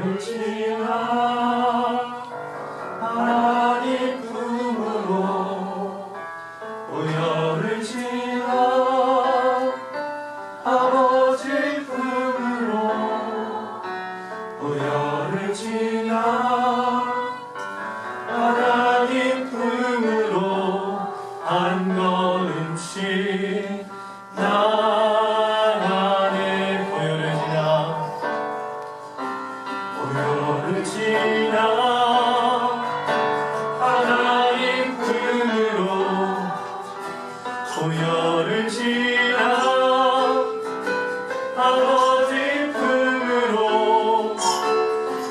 보혈을 지나 하나님 품으로 보혈을 지나 아버지 품으로 보혈을 지나 하나님 품으로 한 걸음씩 나가네. 보혈을 지나 하나님 품으로 보혈을 지나 아버지 품으로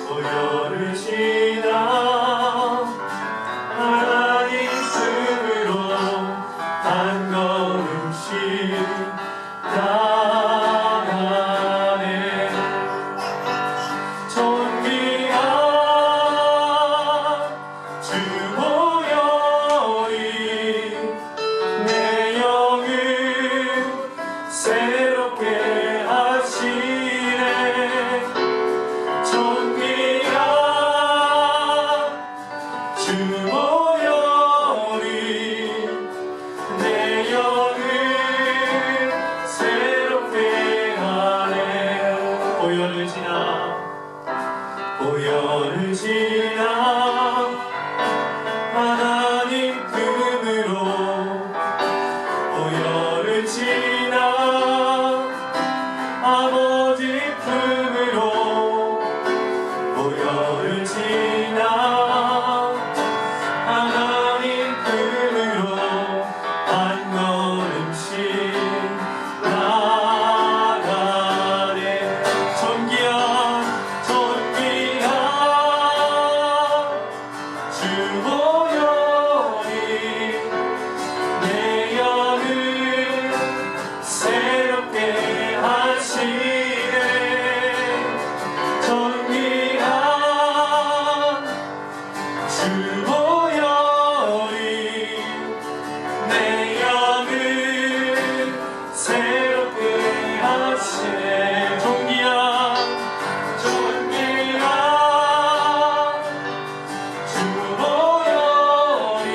보혈을 지나 하나님 품으로 한 걸음씩 나가네. 존귀한 주 보혈이 내 영을 새롭게 하시네. 존귀한 주 보혈이 내 영을 새롭게 하네. 보혈을 지나 하나님 품으로 보혈을 지나 아버지 품으로 보혈을 지나 하나님 품으로 한 걸음씩 나가네. 존귀한 주 보혈이 내 영을 새롭게 하시네. 존귀한 주 보혈이 내 영을 새롭게 하시네. 존귀한 주 보혈이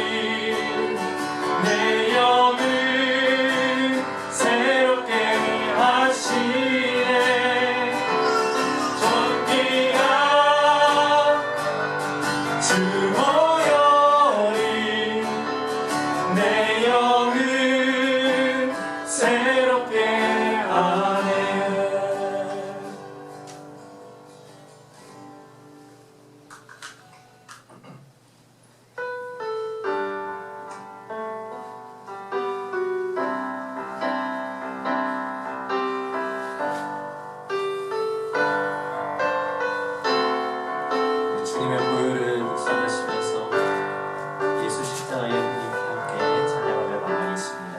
내 영을 새롭게 하시네. 존귀한 주 보혈이 내 영을 새롭게 하네. 주님의 보혈을 묵상하시면서 예수 십자가의 은혜와 함께 찬양하며 나가겠습니다.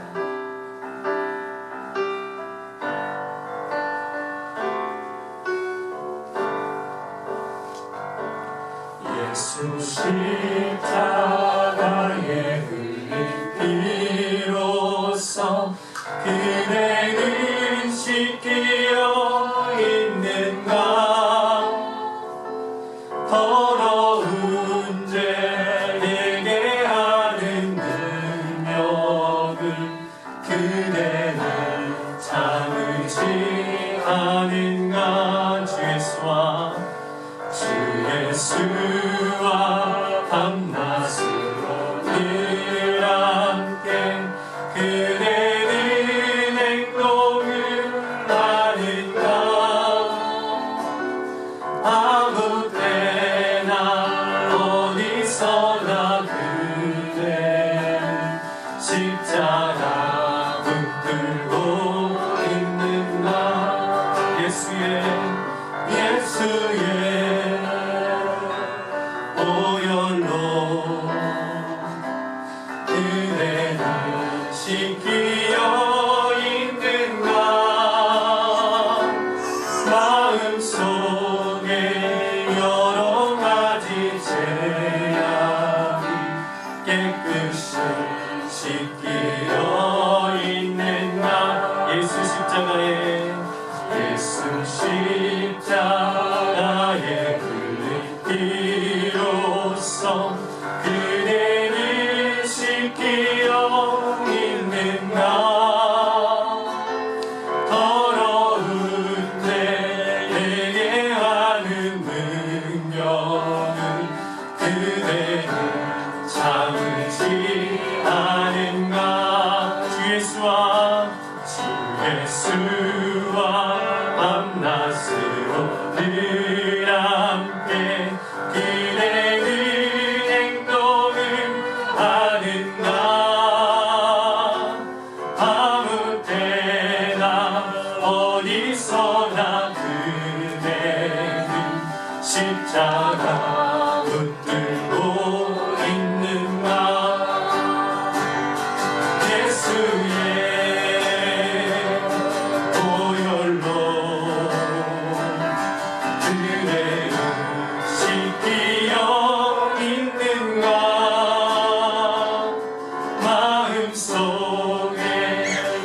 예수 십자가의 흘린 피로써 그대는 씻기어 있는가. 더러운 죄 내게 하는 능력을 그대는 참으지 않은가. 주 예수와 밤낮으로 늘 함께 그대는 행동을 하는가. 아무 때나 어디서나 그대는 십자가 붙들고 있는가. 예수의 보혈로 그대는 씻기어 있는가. 마음속에 여러 가지 죄악이 깨끗이 씻기어 있는가. 예수 십자가에 십자가에 나의 흘리기로써 그대를 씻기어 있는가. 더러운 내게 하는 능력을 그대는 참지 않은가. 주 예수와 밤낮으로 늘 함께 그대의 행동을 아는가. 아무 때나 어디서나 그대는 십자가 붙들고 있는가. 예수의 보혈로 그대를 씻기어 있는가. 마음속에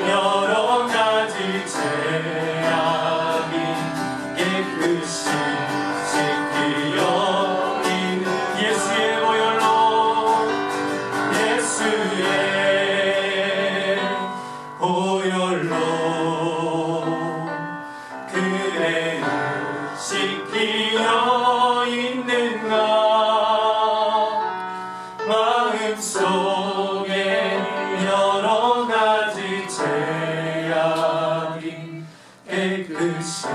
여러 가지 죄악이 깨끗이 씻기어 있는 예수의 보혈로 그대를 씻기어 있는가. 마음속에 여러 가지 죄악이 깨끗이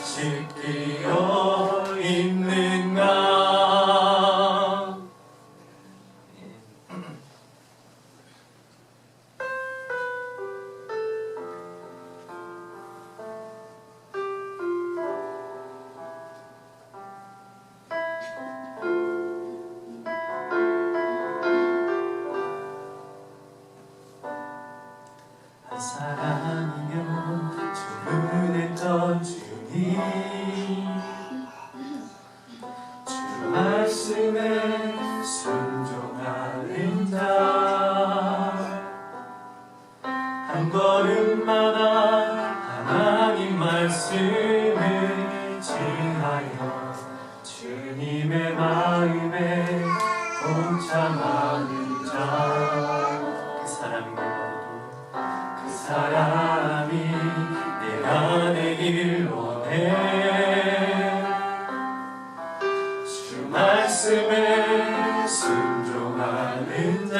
씻기어 있는가. 한 사람이면 주문했던 주님, 주 말씀에 순종하는 자, 한 걸음마다 하나님 말씀을 지하여 주님의 마음에 동참하는 자. 그 사람이 내가 되길 원해. 주 말씀에 순종하는 자,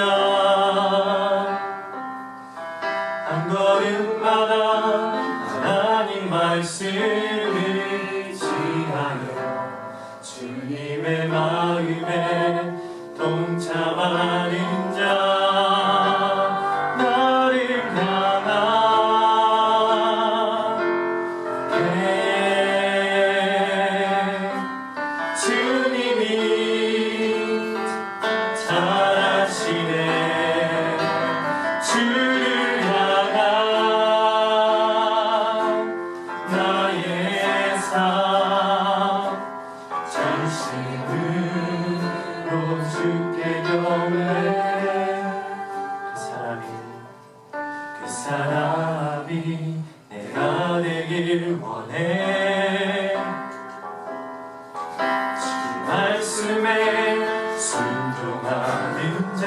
한 걸음마다 하나님 말씀을 지하여 주님의 마음에 동참하는 자. 그 사람이 내가 되길 원해. 주 말씀에 순종하는 자,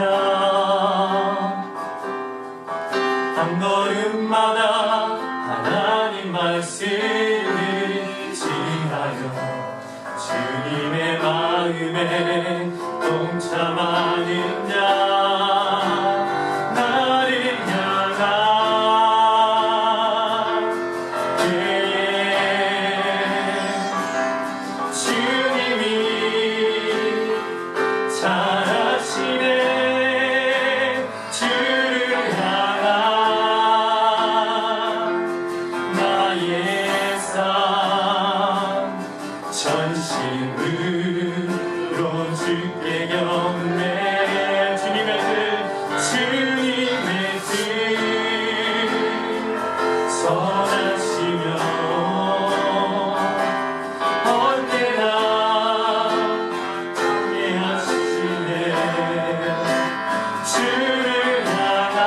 한 걸음마다 하나님 말씀을 지하여 주님의 마음에 동참하는 자. 전심으로 주께 경배. 주님의 뜻 선하시며 언제나 함께하시네. 주를 향한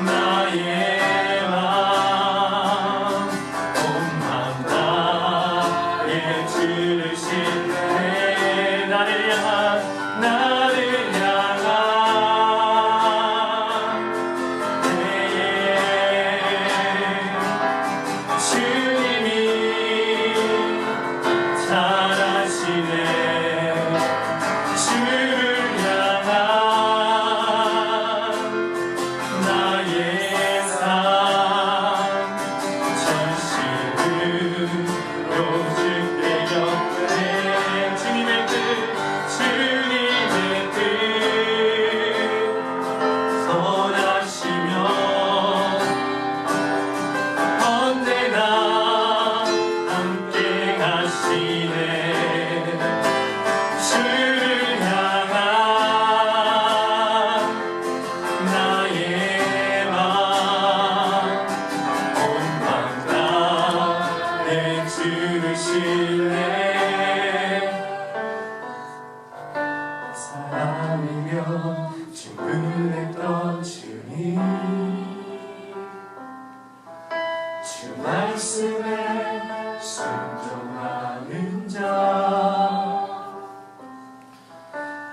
나의 맘 온 맘 다 주 말씀에 순종하는 자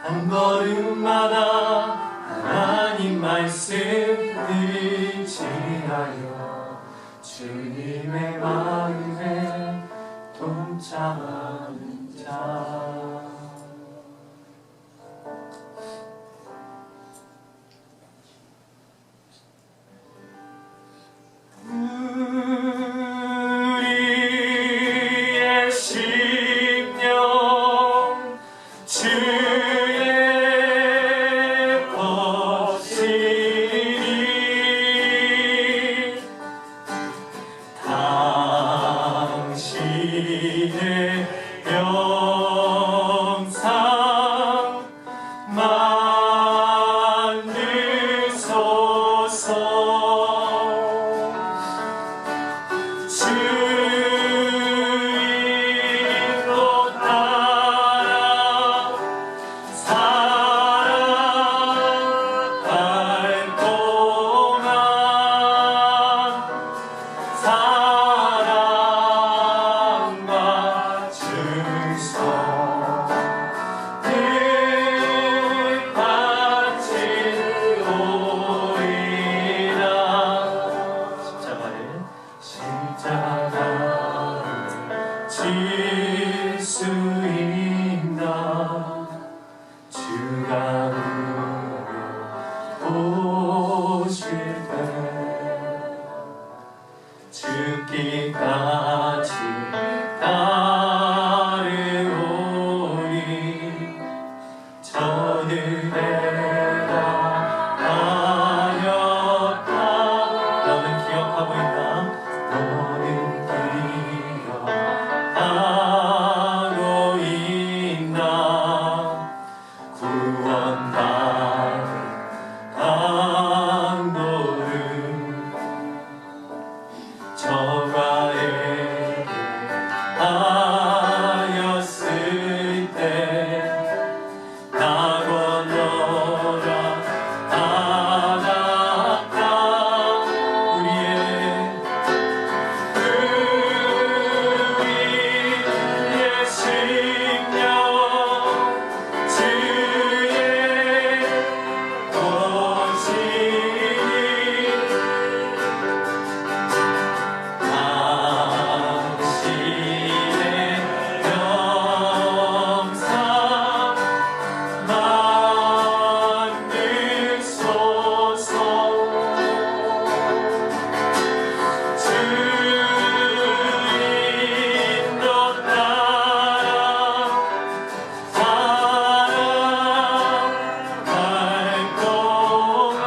한 걸음마다 하나님 말씀을 지하여 주님의 마음에 동참하는 자 우리의 심령 주의 것이니 당신의 영상 만드소서 주인도 따라 살아갈 동안 사랑과 충성을 바치오리라 십자가를 질 수 있나 주가 오실 때 죽기까지 따르오리 저들에게 하였다 너는 기억하고 있나 너는 기억하고 있나 구원받은 강도를 저가에게 하였을 때 나 건너라 안았다 우리의 심령 주의 것이니 당신의 영상 만드소서 주인도 따라 살아갈 동안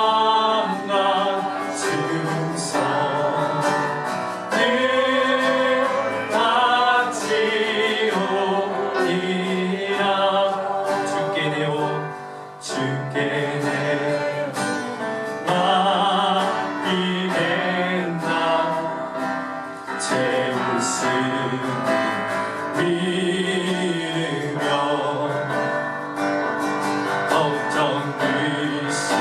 사랑과 충성을 바치오리라 주께 내 맡기겠나 제우스 믿으며 걱정되시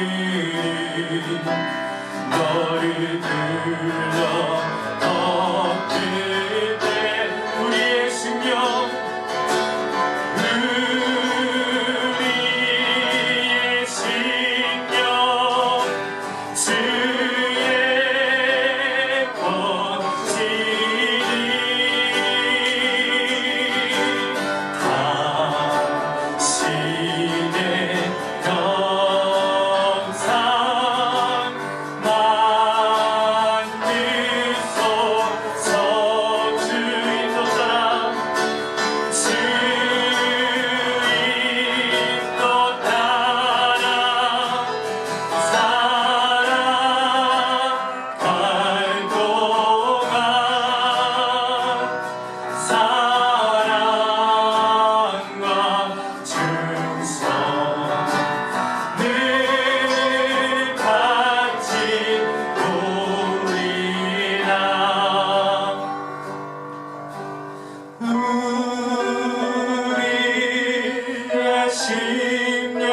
어른들이 너를 불러 엎을 때 우리의 심령 우리의 심령 주의 것이니 당신의 영상 만드소서 주인도 따라 주인도 따라 살아갈 동안 사랑과 충성을 바치오리라 우리의 심령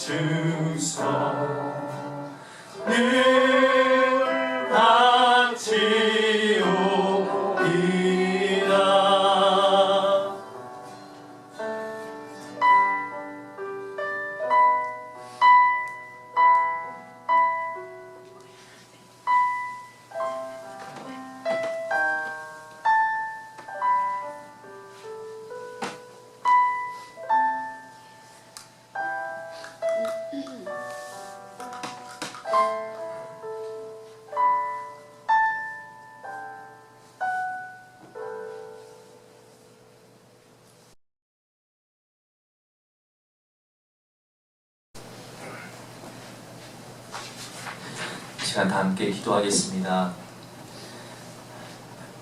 주소 늘 같이 오리라. 이 시간 다 함께 기도하겠습니다.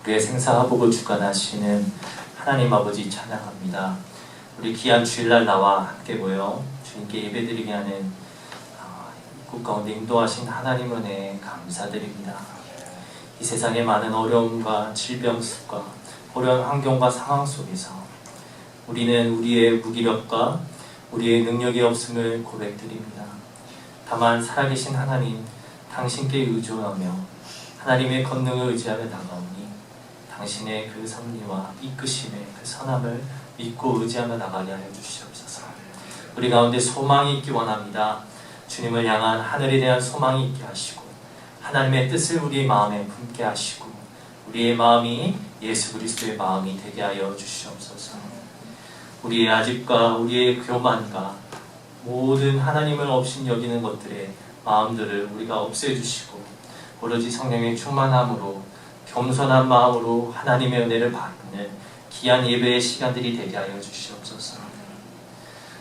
우리의 생사화복을 주관하시는 하나님 아버지 찬양합니다. 우리 귀한 주일날 나와 함께 모여 주님께 예배드리게 하는 이곳 가운데 인도하신 하나님 은혜에 감사드립니다. 이 세상의 많은 어려움과 질병과 어려운 환경과 상황 속에서 우리는 우리의 무기력과 우리의 능력이 없음을 고백드립니다. 다만 살아계신 하나님, 당신께 의존하며 하나님의 권능을 의지하며 나가오니 당신의 그 섭리와 이끄심의 그 선함을 믿고 의지하며 나가게 하여 주시옵소서. 우리 가운데 소망이 있기 원합니다. 주님을 향한 하늘에 대한 소망이 있게 하시고 하나님의 뜻을 우리의 마음에 품게 하시고 우리의 마음이 예수 그리스도의 마음이 되게 하여 주시옵소서. 우리의 아집과 우리의 교만과 모든 하나님을 없인 여기는 것들의 마음들을 우리가 없애주시고 오로지 성령의 충만함으로 겸손한 마음으로 하나님의 은혜를 받는 귀한 예배의 시간들이 되게 하여 주시옵소서.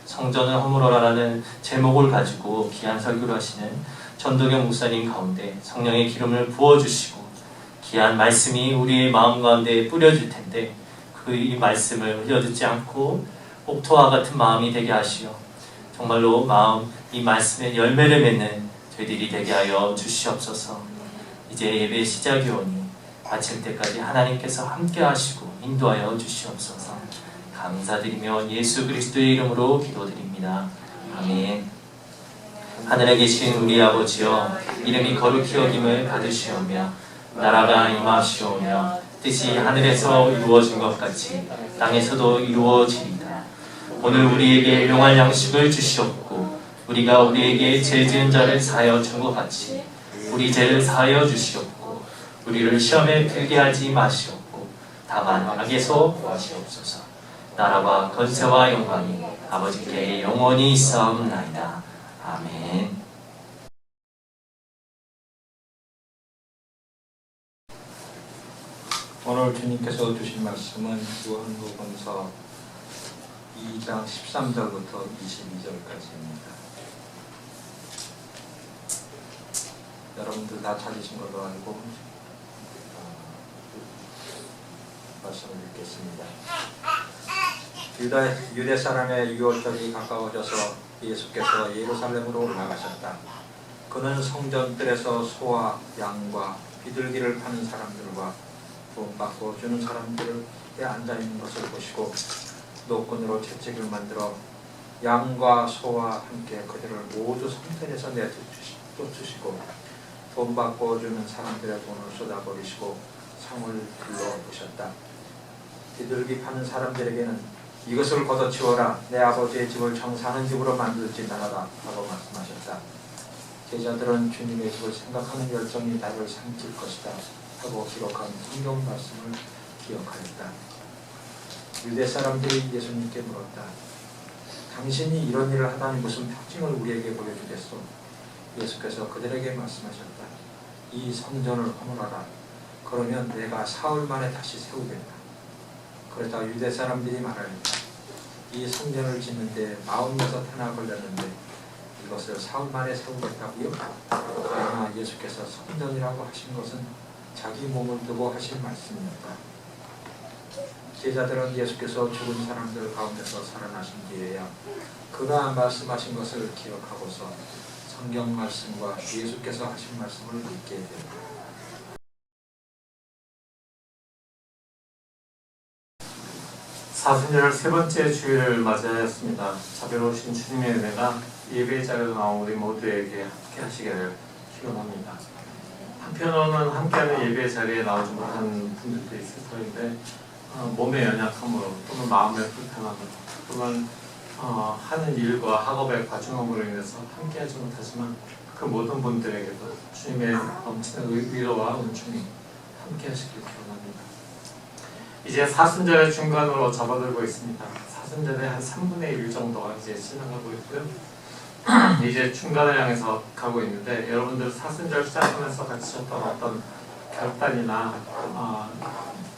성전을 허물어라라는 제목을 가지고 귀한 설교를 하시는 전도경 목사님 가운데 성령의 기름을 부어주시고 귀한 말씀이 우리의 마음 가운데 뿌려질 텐데 이 말씀을 흘려듣지 않고 옥토와 같은 마음이 되게 하시어 정말로 이 말씀의 열매를 맺는 저희들이 되게 하여 주시옵소서. 이제 예배 시작이 오니 마칠 때까지 하나님께서 함께 하시고 인도하여 주시옵소서. 감사드리며 예수 그리스도의 이름으로 기도드립니다. 아멘. 하늘에 계신 우리 아버지여, 이름이 거룩히 여김을 받으시오며 나라가 임하시오며 뜻이 하늘에서 이루어진 것 같이 땅에서도 이루어지리다. 오늘 우리에게 일용할 양식을 주시옵고 우리가 우리에게 죄 지은 자를 사하여 준 것 같이 우리 죄를 사하여 주시옵고 우리를 시험에 들게 하지 마시옵고 다만 악에서 구하시옵소서. 나라와 권세와 영광이 아버지께 영원히 있사옵나이다. 아멘. 오늘 주님께서 주신 말씀은 요한복음서 2장 13절부터 22절까지입니다. 여러분들 다 찾으신 걸로 알고 말씀을 읽겠습니다. 유대 사람의 유월절이 가까워져서 예수께서 예루살렘으로 올라가셨다. 그는 성전뜰에서 소와 양과 비둘기를 파는 사람들과 돈 받고 주는 사람들에 앉아있는 것을 보시고 노끈으로 채찍을 만들어 양과 소와 함께 그들을 모두 성전에서 내쫓으시고 돈 받고 주는 사람들의 돈을 쏟아버리시고 상을 둘러보셨다. 비둘기 파는 사람들에게는 이것을 걷어치워라, 내 아버지의 집을 정사하는 집으로 만들지 말아라 하고 말씀하셨다. 제자들은 주님의 집을 생각하는 열정이 나를 삼킬 것이다 하고 기록한 성경 말씀을 기억하였다. 유대 사람들이 예수님께 물었다. 당신이 이런 일을 하다니 무슨 표징을 우리에게 보여주겠소? 예수께서 그들에게 말씀하셨다. 이 성전을 허물어라. 그러면 내가 사흘 만에 다시 세우겠다. 그러자 유대 사람들이 말하였다. 이 성전을 짓는데 46해나 걸렸는데 이것을 사흘 만에 세우겠다고요? 그러나 예수께서 성전이라고 하신 것은 자기 몸을 두고 하신 말씀이었다. 제자들은 예수께서 죽은 사람들 가운데서 살아나신 뒤에야 그가 말씀하신 것을 기억하고서 성경 말씀과 예수께서 하신 말씀을 믿게 된다. 사순절 세 번째 주일을 맞이하였습니다. 자비로우신 주님의 은혜가 예배 자리로 나온 우리 모두에게 함께 하시기를 기원합니다. 한편으로는 함께하는 예배 자리에 나오지 못한 분들도 있을 터인데 몸의 연약함으로 또는 마음의 불편함으로 또는 하는 일과 학업의 과중함으로 인해서 함께하지 못하지만 그 모든 분들에게도 주님의 넘치는 위로와 은총이 함께하시길 기원합니다. 이제 사순절의 중간으로 접어들고 있습니다. 사순절의 한 3분의 1 정도가 이제 지나가고 있고요. 이제 중간을 향해서 가고 있는데 여러분들 사순절 시작하면서 가지셨던 어떤 결단이나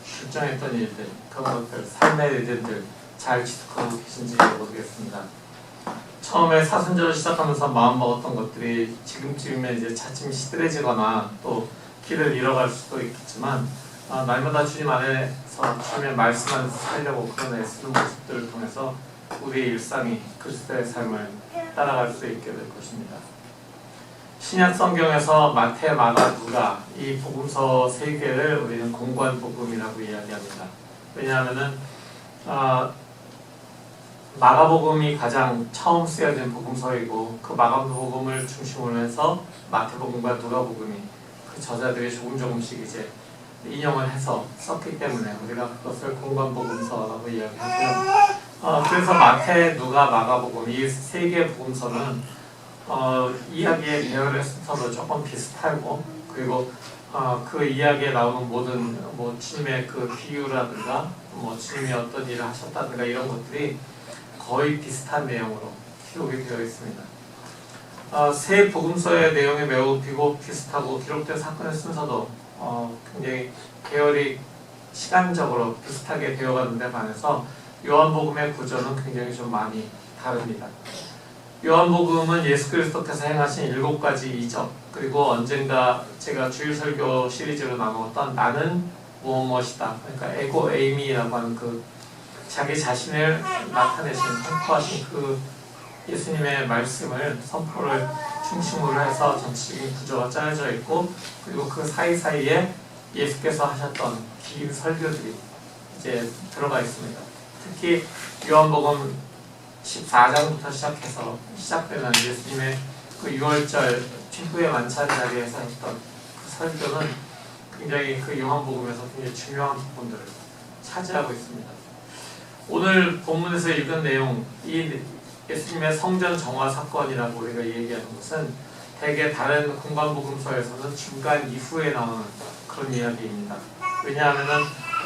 결정했던 일들, 그런 것들, 삶의 일들들 잘 지속하고 계신지 모르겠습니다. 처음에 사순절을 시작하면서 마음먹었던 것들이 지금쯤에 이제 차츰 시들해지거나 또 길을 잃어갈 수도 있겠지만 날마다 주님 안에서 주님의 말씀 안에서 살려고 그런 애쓰는 모습들을 통해서 우리의 일상이 그리스도의 삶을 따라갈 수 있게 될 것입니다. 신약 성경에서 마태, 마가, 누가 이 복음서 세 개를 우리는 공관 복음이라고 이야기합니다. 왜냐하면은 마가복음이 가장 처음 쓰여진 복음서이고 그 마가복음을 중심으로 해서 마태복음과 누가복음이 그 저자들이 조금씩 이제 인용을 해서 썼기 때문에 우리가 그것을 공관복음서라고 이야기하고요. 그래서 마태, 누가, 마가복음 이 세 개의 복음서는 이야기의 배열의 순서도 조금 비슷하고 그리고 그 이야기에 나오는 모든 주님의 그 비유라든가 주님이 어떤 일을 하셨다든가 이런 것들이 거의 비슷한 내용으로 기록이 되어 있습니다. 세 복음서의 내용이 매우 비슷하고 기록된 사건의 순서도 굉장히 계열이 시간적으로 비슷하게 되어가는데 반해서 요한복음의 구조는 굉장히 좀 많이 다릅니다. 요한복음은 예수 그리스도께서 행하신 7가지 이적 그리고 언젠가 제가 주일설교 시리즈로 나누었던 나는 무엇이다 그러니까 에고 에이미라고 하는 그 자기 자신을 나타내신 선포하신 그 예수님의 말씀을 선포를 중심으로 해서 전체적인 구조가 짜여져 있고 그리고 그 사이사이에 예수께서 하셨던 긴 설교들이 이제 들어가 있습니다. 특히 요한복음 14장부터 시작해서 시작되는 예수님의 그 6월절 최후의 만찬 자리에서 했던 그 설교는 굉장히 그 요한복음에서 굉장히 중요한 부분들을 차지하고 있습니다. 오늘 본문에서 읽은 내용, 이 예수님의 성전 정화 사건이라고 우리가 얘기하는 것은 대개 다른 공관복음서에서는 중간 이후에 나오는 그런 이야기입니다. 왜냐하면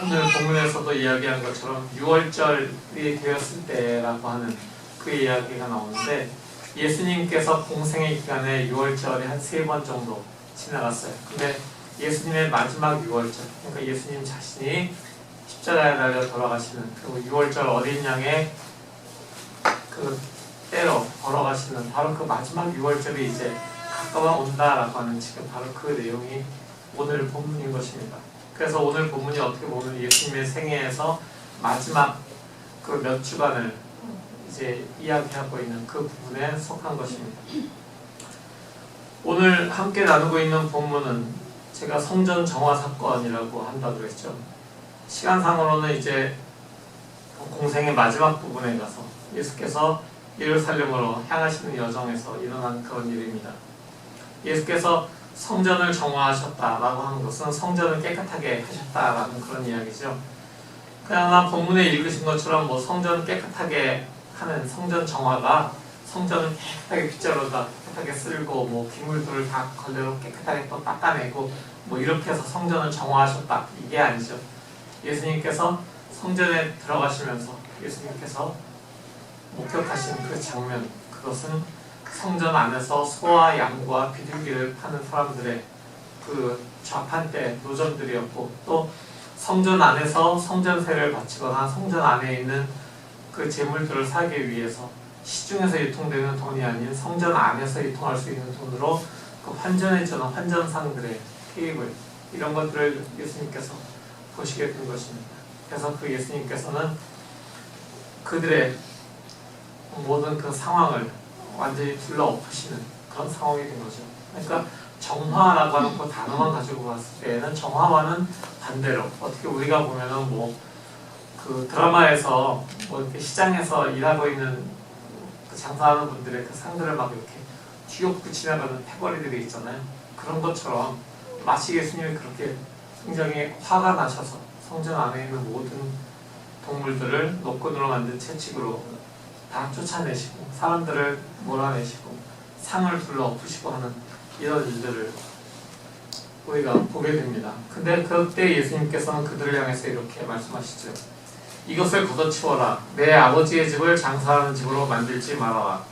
오늘 본문에서도 이야기한 것처럼 6월절이 되었을 때라고 하는 그 이야기가 나오는데 예수님께서 공생의 기간에 6월절이 한 3번 정도 지나갔어요. 근데 예수님의 마지막 6월절, 그러니까 예수님 자신이 십자가에 달려 돌아가시는 그 6월절 어린 양의 그 때로 걸어가시는 바로 그 마지막 6월절이 이제 가까워 온다라고 하는 지금 바로 그 내용이 오늘 본문인 것입니다. 그래서 오늘 본문이 어떻게 보면 예수님의 생애에서 마지막 그 몇 주간을 이제 이야기하고 있는 그 부분에 속한 것입니다. 오늘 함께 나누고 있는 본문은 제가 성전 정화 사건이라고 한다고 했죠. 시간상으로는 이제 공생의 마지막 부분에 가서 예수께서 예루살렘으로 향하시는 여정에서 일어난 그런 일입니다. 예수께서 성전을 정화하셨다라고 하는 것은 성전을 깨끗하게 하셨다라는 그런 이야기죠. 그러나 본문에 읽으신 것처럼 성전을 깨끗하게 하는 성전 정화가 성전을 깨끗하게 빗자루다 깨끗하게 쓸고 기물들을 다 걸레로 깨끗하게 또 닦아내고 이렇게 해서 성전을 정화하셨다 이게 아니죠. 예수님께서 성전에 들어가시면서 예수님께서 목격하신 그 장면 그것은 성전 안에서 소와 양과 비둘기를 파는 사람들의 그 좌판대 노점들이었고 또 성전 안에서 성전세를 바치거나 성전 안에 있는 그 재물들을 사기 위해서 시중에서 유통되는 돈이 아닌 성전 안에서 유통할 수 있는 돈으로 그 환전해 주는 환전상들의 테이블 이런 것들을 예수님께서 보시게 된 것입니다. 그래서 그 예수님께서는 그들의 모든 그 상황을 완전히 둘러엎으시는 그런 상황이 된 거죠. 그러니까 정화라고 하는 그 단어만 가지고 봤을 때는 정화와는 반대로 어떻게 우리가 보면은 그 드라마에서 이렇게 시장에서 일하고 있는 그 장사하는 분들의 그 상들을 막 이렇게 뒤엎고 지나가는 패거리들이 있잖아요. 그런 것처럼 마치 예수님이 그렇게 굉장히 화가 나셔서 성전 안에 있는 모든 동물들을 노끈으로 만든 채찍으로 다 쫓아내시고 사람들을 몰아내시고 상을 둘러 엎으시고 하는 이런 일들을 우리가 보게 됩니다. 근데 그때 예수님께서는 그들을 향해서 이렇게 말씀하시죠. 이것을 걷어치워라. 내 아버지의 집을 장사하는 집으로 만들지 말아라.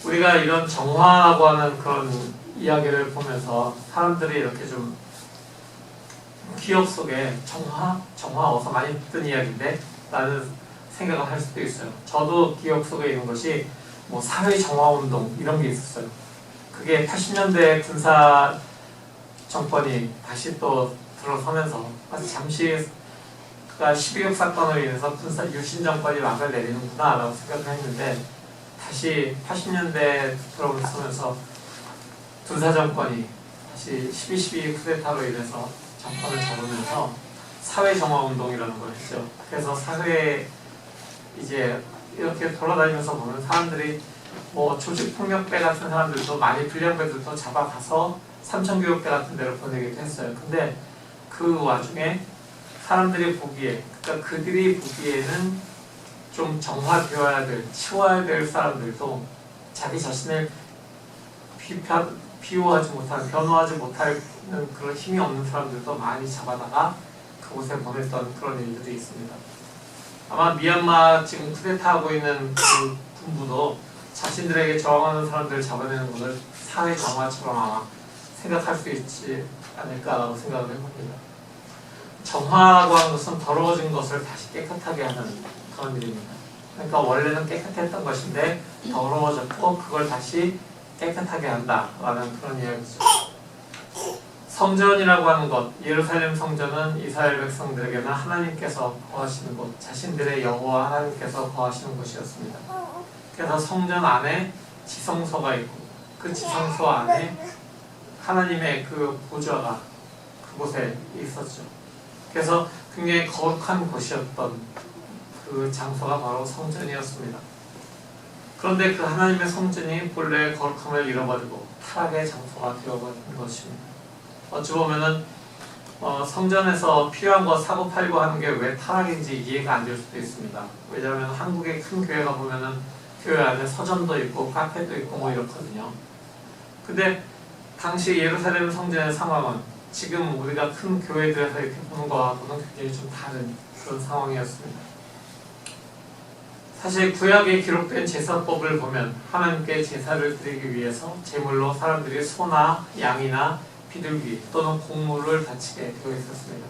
우리가 이런 정화라고 하는 그런 이야기를 보면서 사람들이 이렇게 좀 기억 속에 정화 어서 많이 듣던 이야기인데 라는 생각을 할 수도 있어요. 저도 기억 속에 있는 것이 뭐 사회 정화 운동 이런 게 있었어요. 그게 80년대 군사 정권이 다시 또 들어서면서 잠시 12.6 사건으로 인해서 군사 유신 정권이 막을 내리는구나 라고 생각을 했는데 다시 80년대 들어서면서 군사 정권이 다시 12.12 쿠데타로 인해서 정권을 잡으면서 사회 정화 운동이라는 걸 했죠. 그래서 사회에 이제 이렇게 돌아다니면서 보면 사람들이 뭐 조직폭력배 같은 사람들도 많이 불량배들도 잡아가서 삼천교육대 같은 데로 보내기도 했어요. 근데 그 와중에 사람들이 보기에, 그러니까 그들이 보기에는 좀 정화되어야 될, 치워야 될 사람들도 자기 자신을 비호하지 못하는, 변호하지 못하는 그런 힘이 없는 사람들도 많이 잡아다가 그곳에 보냈던 그런 일들이 있습니다. 아마 미얀마 지금 쿠데타하고 있는 그 군부도 자신들에게 저항하는 사람들을 잡아내는 것을 사회 정화처럼 아마 생각할 수 있지 않을까라고 생각을 해봅니다. 정화라고 하는 것은 더러워진 것을 다시 깨끗하게 하는 그런 일입니다. 그러니까 원래는 깨끗했던 것인데 더러워졌고 그걸 다시 깨끗하게 한다라는 그런 이야기죠. 성전이라고 하는 것, 예루살렘 성전은 이스라엘 백성들에게는 하나님께서 거하시는 곳, 자신들의 여호와 하나님께서 거하시는 곳이었습니다. 그래서 성전 안에 지성소가 있고 그 지성소 안에 하나님의 그 보좌가 그곳에 있었죠. 그래서 굉장히 거룩한 곳이었던 그 장소가 바로 성전이었습니다. 그런데 그 하나님의 성전이 본래의 거룩함을 잃어버리고 타락의 장소가 되어버린 것입니다. 어찌 보면은 성전에서 필요한 거 사고 팔고 하는 게 왜 타락인지 이해가 안 될 수도 있습니다. 왜냐하면 한국의 큰 교회가 보면은 교회 안에 서점도 있고 카페도 있고 뭐 이렇거든요. 근데 당시 예루살렘 성전의 상황은 지금 우리가 큰 교회들에서 이렇게 보는 거하고는 굉장히 좀 다른 그런 상황이었습니다. 사실 구약에 기록된 제사법을 보면 하나님께 제사를 드리기 위해서 제물로 사람들이 소나 양이나 비둘기 또는 곡물을 바치게 되어 있었습니다.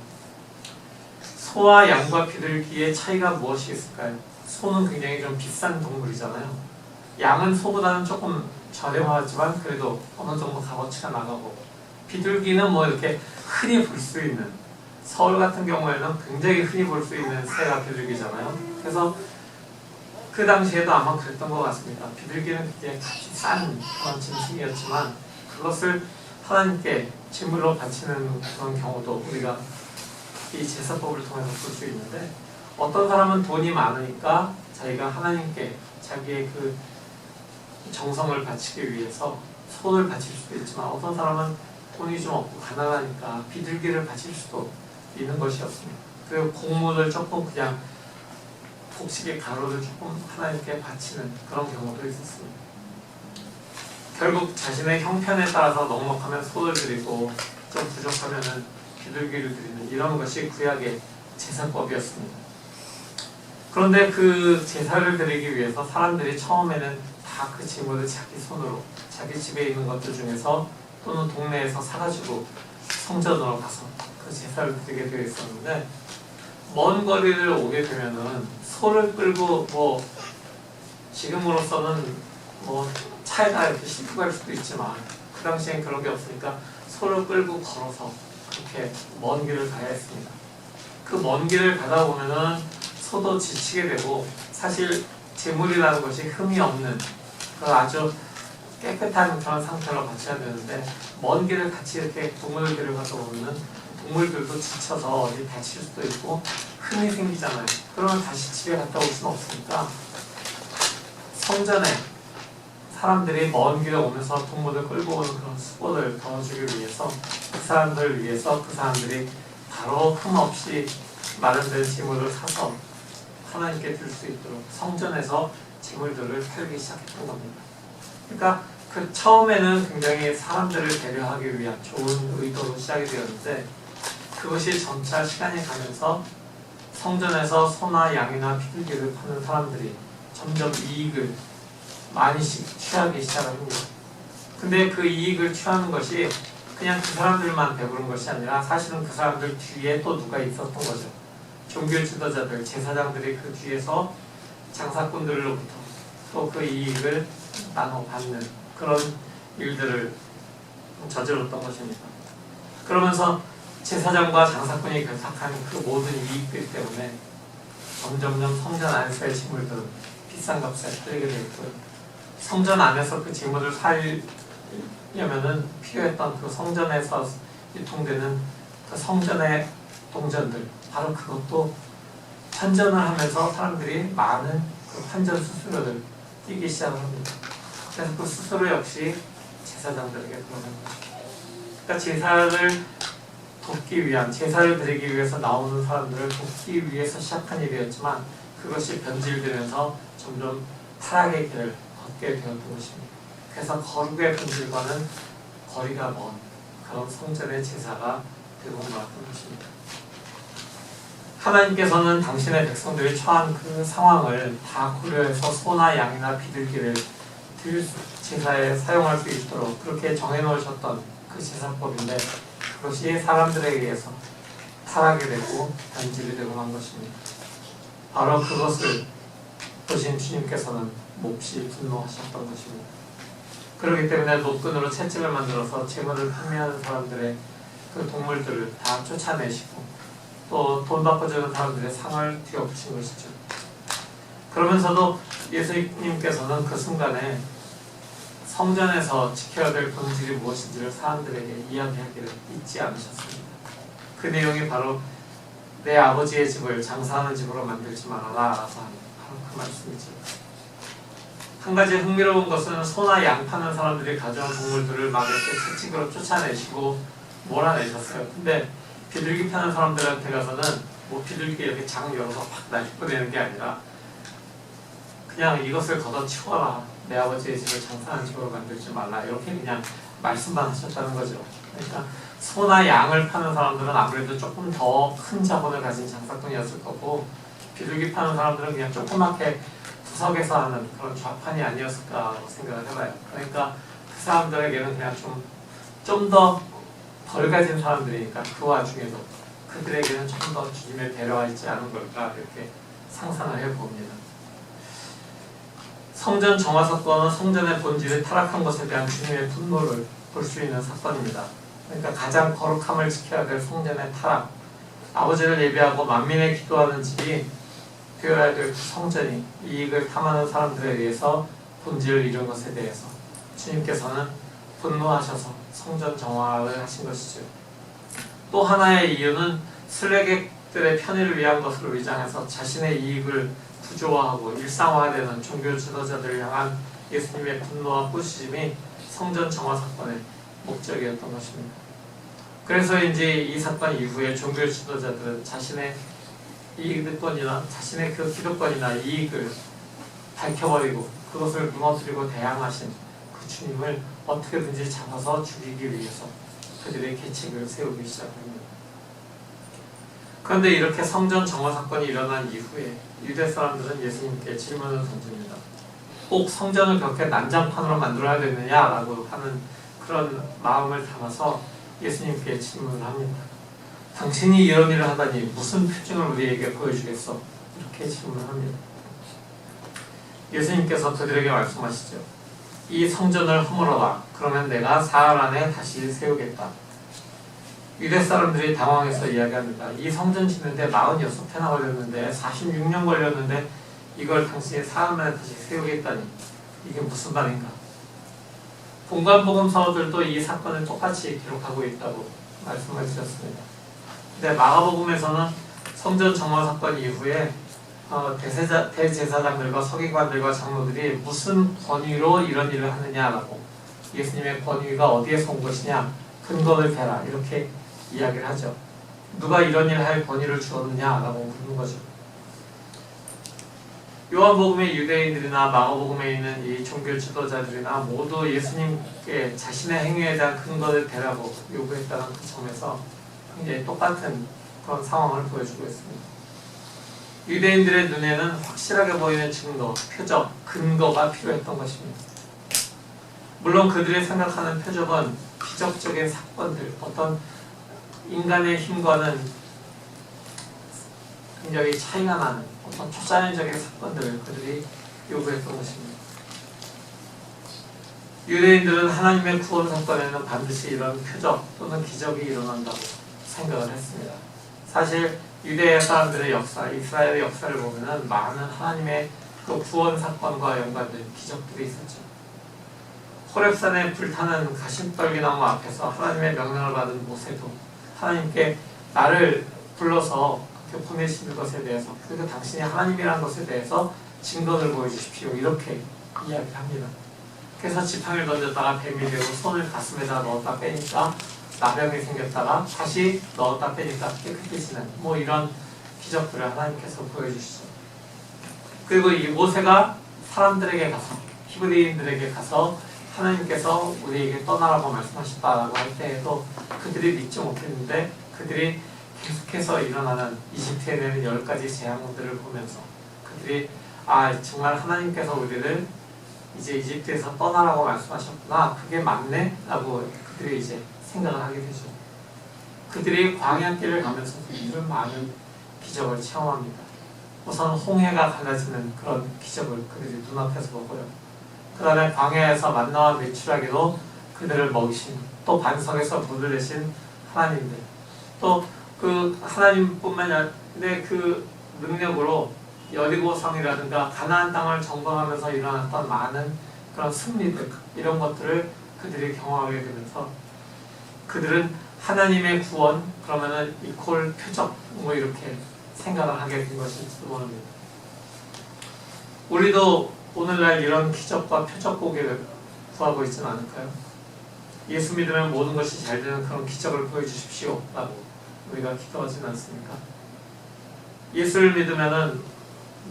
소와 양과 비둘기의 차이가 무엇이 있을까요? 소는 굉장히 좀 비싼 동물이잖아요. 양은 소보다는 조금 저렴하지만 그래도 어느 정도 값어치가 나가고, 비둘기는 뭐 이렇게 흔히 볼 수 있는, 서울 같은 경우에는 굉장히 흔히 볼 수 있는 새가 비둘기잖아요. 그래서 그 당시에도 아마 그랬던 것 같습니다. 비둘기는 굉장히 값이 싼 그런 짐승이었지만 그것을 하나님께 제물로 바치는 그런 경우도 우리가 이 제사법을 통해서 볼 수 있는데, 어떤 사람은 돈이 많으니까 자기가 하나님께 자기의 그 정성을 바치기 위해서 소를 바칠 수도 있지만, 어떤 사람은 돈이 좀 없고 가난하니까 비둘기를 바칠 수도 있는 것이었습니다. 그리고 곡물을 조금 그냥 곡식의 가루를 조금 하나님께 바치는 그런 경우도 있었습니다. 결국 자신의 형편에 따라서 넉넉하면 소를 드리고 좀 부족하면 비둘기를 드리는 이런 것이 구약의 제사법이었습니다. 그런데 그 제사를 드리기 위해서 사람들이 처음에는 다 그 제물을 자기 손으로 자기 집에 있는 것들 중에서 또는 동네에서 사가지고 성전으로 가서 그 제사를 드리게 되어 있었는데, 먼 거리를 오게 되면은 소를 끌고 뭐 지금으로서는 뭐 차에다 이렇게 싣고 갈 수도 있지만 그 당시엔 그런 게 없으니까 소를 끌고 걸어서 그렇게 먼 길을 가야 했습니다. 그 먼 길을 가다 보면은 소도 지치게 되고, 사실 제물이라는 것이 흠이 없는 그 아주 깨끗한 그런 상태로 바쳐야 되는데, 먼 길을 같이 이렇게 동물을 데려가서 보면은 동물들도 지쳐서 어디 다칠 수도 있고 흠이 생기잖아요. 그러면 다시 집에 갔다 올 수는 없으니까 성전에 사람들이 먼 길에 오면서 동물을 끌고 오는 그런 수고를 덜어주기 위해서 그 사람들을 위해서 그 사람들이 바로 흠없이 마련된 제물을 사서 하나님께 드릴 수 있도록 성전에서 제물들을 팔기 시작했던 겁니다. 그러니까 그 처음에는 굉장히 사람들을 배려하기 위한 좋은 의도로 시작이 되었는데 그것이 점차 시간이 가면서 성전에서 소나 양이나 비둘기를 파는 사람들이 점점 이익을 많이씩 취하기 시작합니다. 근데 그 이익을 취하는 것이 그냥 그 사람들만 배부른 것이 아니라 사실은 그 사람들 뒤에 또 누가 있었던 거죠. 종교 지도자들, 제사장들이 그 뒤에서 장사꾼들로부터 또 그 이익을 나눠 받는 그런 일들을 저질렀던 것입니다. 그러면서 제사장과 장사꾼이 결탁한 그 모든 이익들 때문에 점점점 성전 안에서의 재물들은 비싼 값에 팔리게 되었고요. 성전 안에서 그 재물을 살려면은 필요했던 그 성전에서 유통되는 그 성전의 동전들, 바로 그것도 환전을 하면서 사람들이 많은 그 환전 수수료를 띄기 시작을 합니다. 그래서 그 수수료 역시 제사장들에게 들어가는 거죠. 그러니까 제사를 돕기 위한, 제사를 드리기 위해서 나오는 사람들을 돕기 위해서 시작한 일이었지만 그것이 변질되면서 점점 타락의 길을 걷게 되었던 것입니다. 그래서 거룩의 본질과는 거리가 먼 그런 성전의 제사가 되고 말았던 것입니다. 하나님께서는 당신의 백성들이 처한 그 상황을 다 고려해서 소나 양이나 비둘기를 드릴 제사에 사용할 수 있도록 그렇게 정해놓으셨던 그 제사법인데 그것이 사람들에 의해서 타락이 되고 변질이 되고 한 것입니다. 바로 그것을 보신 주님께서는 몹시 분노하셨던 것입니다. 그렇기 때문에 노끈으로 채찍을 만들어서 재물을 판매하는 사람들의 그 동물들을 다 쫓아내시고 또 돈 바꿔주는 사람들의 상을 뒤엎으신 것이죠. 그러면서도 예수님께서는 그 순간에 성전에서 지켜야 될 본질이 무엇인지를 사람들에게 이야기하기를 잊지 않으셨습니다. 그 내용이 바로 내 아버지의 집을 장사하는 집으로 만들지 말아라 라서 하는 바로 그 말씀이죠. 한 가지 흥미로운 것은 소나 양 파는 사람들이 가져온 동물들을 막 이렇게 채찍으로 쫓아내시고 몰아내셨어요. 근데 비둘기 파는 사람들한테 가서는 뭐 비둘기 이렇게 장 열어서 확 날려보내는 게 아니라 그냥 이것을 걷어치워라. 내 아버지의 집을 장사하는 집으로 만들지 말라. 이렇게 그냥 말씀만 하셨다는 거죠. 그러니까 소나 양을 파는 사람들은 아무래도 조금 더 큰 자본을 가진 장사꾼이었을 거고 비둘기 파는 사람들은 그냥 조그맣게 구석에서 하는 그런 좌판이 아니었을까 생각을 해봐요. 그러니까 그 사람들에게는 그냥 좀 더 덜 가진 사람들이니까 그 와중에도 그들에게는 좀 더 주님의 배려가 있지 않은 걸까 이렇게 상상을 해봅니다. 성전 정화 사건은 성전의 본질이 타락한 것에 대한 주님의 분노를 볼 수 있는 사건입니다. 그러니까 가장 거룩함을 지켜야 될 성전의 타락, 아버지를 예배하고 만민의 기도하는 집이 되어야 될 성전이 이익을 탐하는 사람들에 의해서 본질을 잃은 것에 대해서 주님께서는 분노하셔서 성전 정화를 하신 것이죠. 또 하나의 이유는 순례객들의 편의를 위한 것으로 위장해서 자신의 이익을 구조화하고 일상화되는 종교 지도자들을 향한 예수님의 분노와 꾸짖음이 성전 정화 사건의 목적이었던 것입니다. 그래서인지 이 사건 이후에 종교 지도자들은 자신의 이익권이나 자신의 그 기득권이나 이익을 밝혀버리고 그것을 무너뜨리고 대항하신 그 주님을 어떻게든지 잡아서 죽이기 위해서 그들의 계책을 세우기 시작합니다. 그런데 이렇게 성전 정화 사건이 일어난 이후에 유대 사람들은 예수님께 질문을 던집니다. 꼭 성전을 그렇게 난장판으로 만들어야 되느냐라고 하는 그런 마음을 담아서 예수님께 질문을 합니다. 당신이 이런 일을 하다니 무슨 표징을 우리에게 보여주겠어? 이렇게 질문을 합니다. 예수님께서 그들에게 말씀하시죠. 이 성전을 허물어라. 그러면 내가 사흘 안에 다시 세우겠다. 유대 사람들이 당황해서 이야기합니다. 이 성전 짓는데 46회나 걸렸는데 46년 걸렸는데 이걸 당신이 사흘 만에 다시 세우겠다니 이게 무슨 말인가? 본관복음서들도 이 사건을 똑같이 기록하고 있다고 말씀을 드렸습니다. 근데 마가복음에서는 성전 정화 사건 이후에 대제사장들과 서기관들과 장로들이 무슨 권위로 이런 일을 하느냐라고, 예수님의 권위가 어디에서 온 것이냐, 근거를 대라, 이렇게 이야기를 하죠. 누가 이런 일을 할 권위를 주었느냐라고 묻는 거죠. 요한복음의 유대인들이나 마가복음에 있는 이 종교 지도자들이나 모두 예수님께 자신의 행위에 대한 근거를 대라고 요구했다는 그 점에서 굉장히 똑같은 그런 상황을 보여주고 있습니다. 유대인들의 눈에는 확실하게 보이는 증거, 표적, 근거가 필요했던 것입니다. 물론 그들이 생각하는 표적은 기적적인 사건들, 어떤 인간의 힘과는 굉장히 차이가 나는 어떤 초자연적인 사건들을 그들이 요구했던 것입니다. 유대인들은 하나님의 구원 사건에는 반드시 이런 표적 또는 기적이 일어난다고 생각을 했습니다. 사실 유대 사람들의 역사, 이스라엘의 역사를 보면은 많은 하나님의 그 구원 사건과 연관된 기적들이 있었죠. 호렙산에 불타는 가심떨기나무 앞에서 하나님의 명령을 받은 모세도 하나님께 나를 불러서 그렇게 보내시는 것에 대해서, 그리고 당신이 하나님이라는 것에 대해서 증거를 보여주십시오, 이렇게 이야기를 합니다. 그래서 지팡이를 던졌다가 뱀이 되고 손을 가슴에다 넣었다 빼니까 나병이 생겼다가 다시 넣었다 빼니까 깨끗해지는 뭐 이런 기적들을 하나님께서 보여주시죠. 그리고 이 모세가 사람들에게 가서, 히브리인들에게 가서 하나님께서 우리에게 떠나라고 말씀하셨다라고 할 때에도 그들이 믿지 못했는데, 그들이 계속해서 일어나는 이집트에 내는 10가지 재앙들을 보면서 그들이 정말 하나님께서 우리를 이제 이집트에서 떠나라고 말씀하셨구나, 그게 맞네 라고 그들이 이제 생각을 하게 되죠. 그들이 광야길을 가면서 이런 많은 기적을 체험합니다. 우선 홍해가 갈라지는 그런 기적을 그들이 눈앞에서 보고요. 그 다음에 광야에서 만나와 메추라기로 그들을 먹이신, 또 반석에서 불을 내신 하나님들, 또 그 하나님뿐만이 아니라 그 능력으로 여리고성이라든가 가나안 땅을 점거하면서 일어났던 많은 그런 승리들, 이런 것들을 그들이 경험하게 되면서 그들은 하나님의 구원, 그러면은 이퀄 표적, 뭐 이렇게 생각을 하게 된 것일지도 모릅니다. 우리도 오늘날 이런 기적과 표적 보기를 구하고 있지는 않을까요? 예수 믿으면 모든 것이 잘 되는 그런 기적을 보여주십시오 라고 우리가 기도하지는 않습니까? 예수를 믿으면은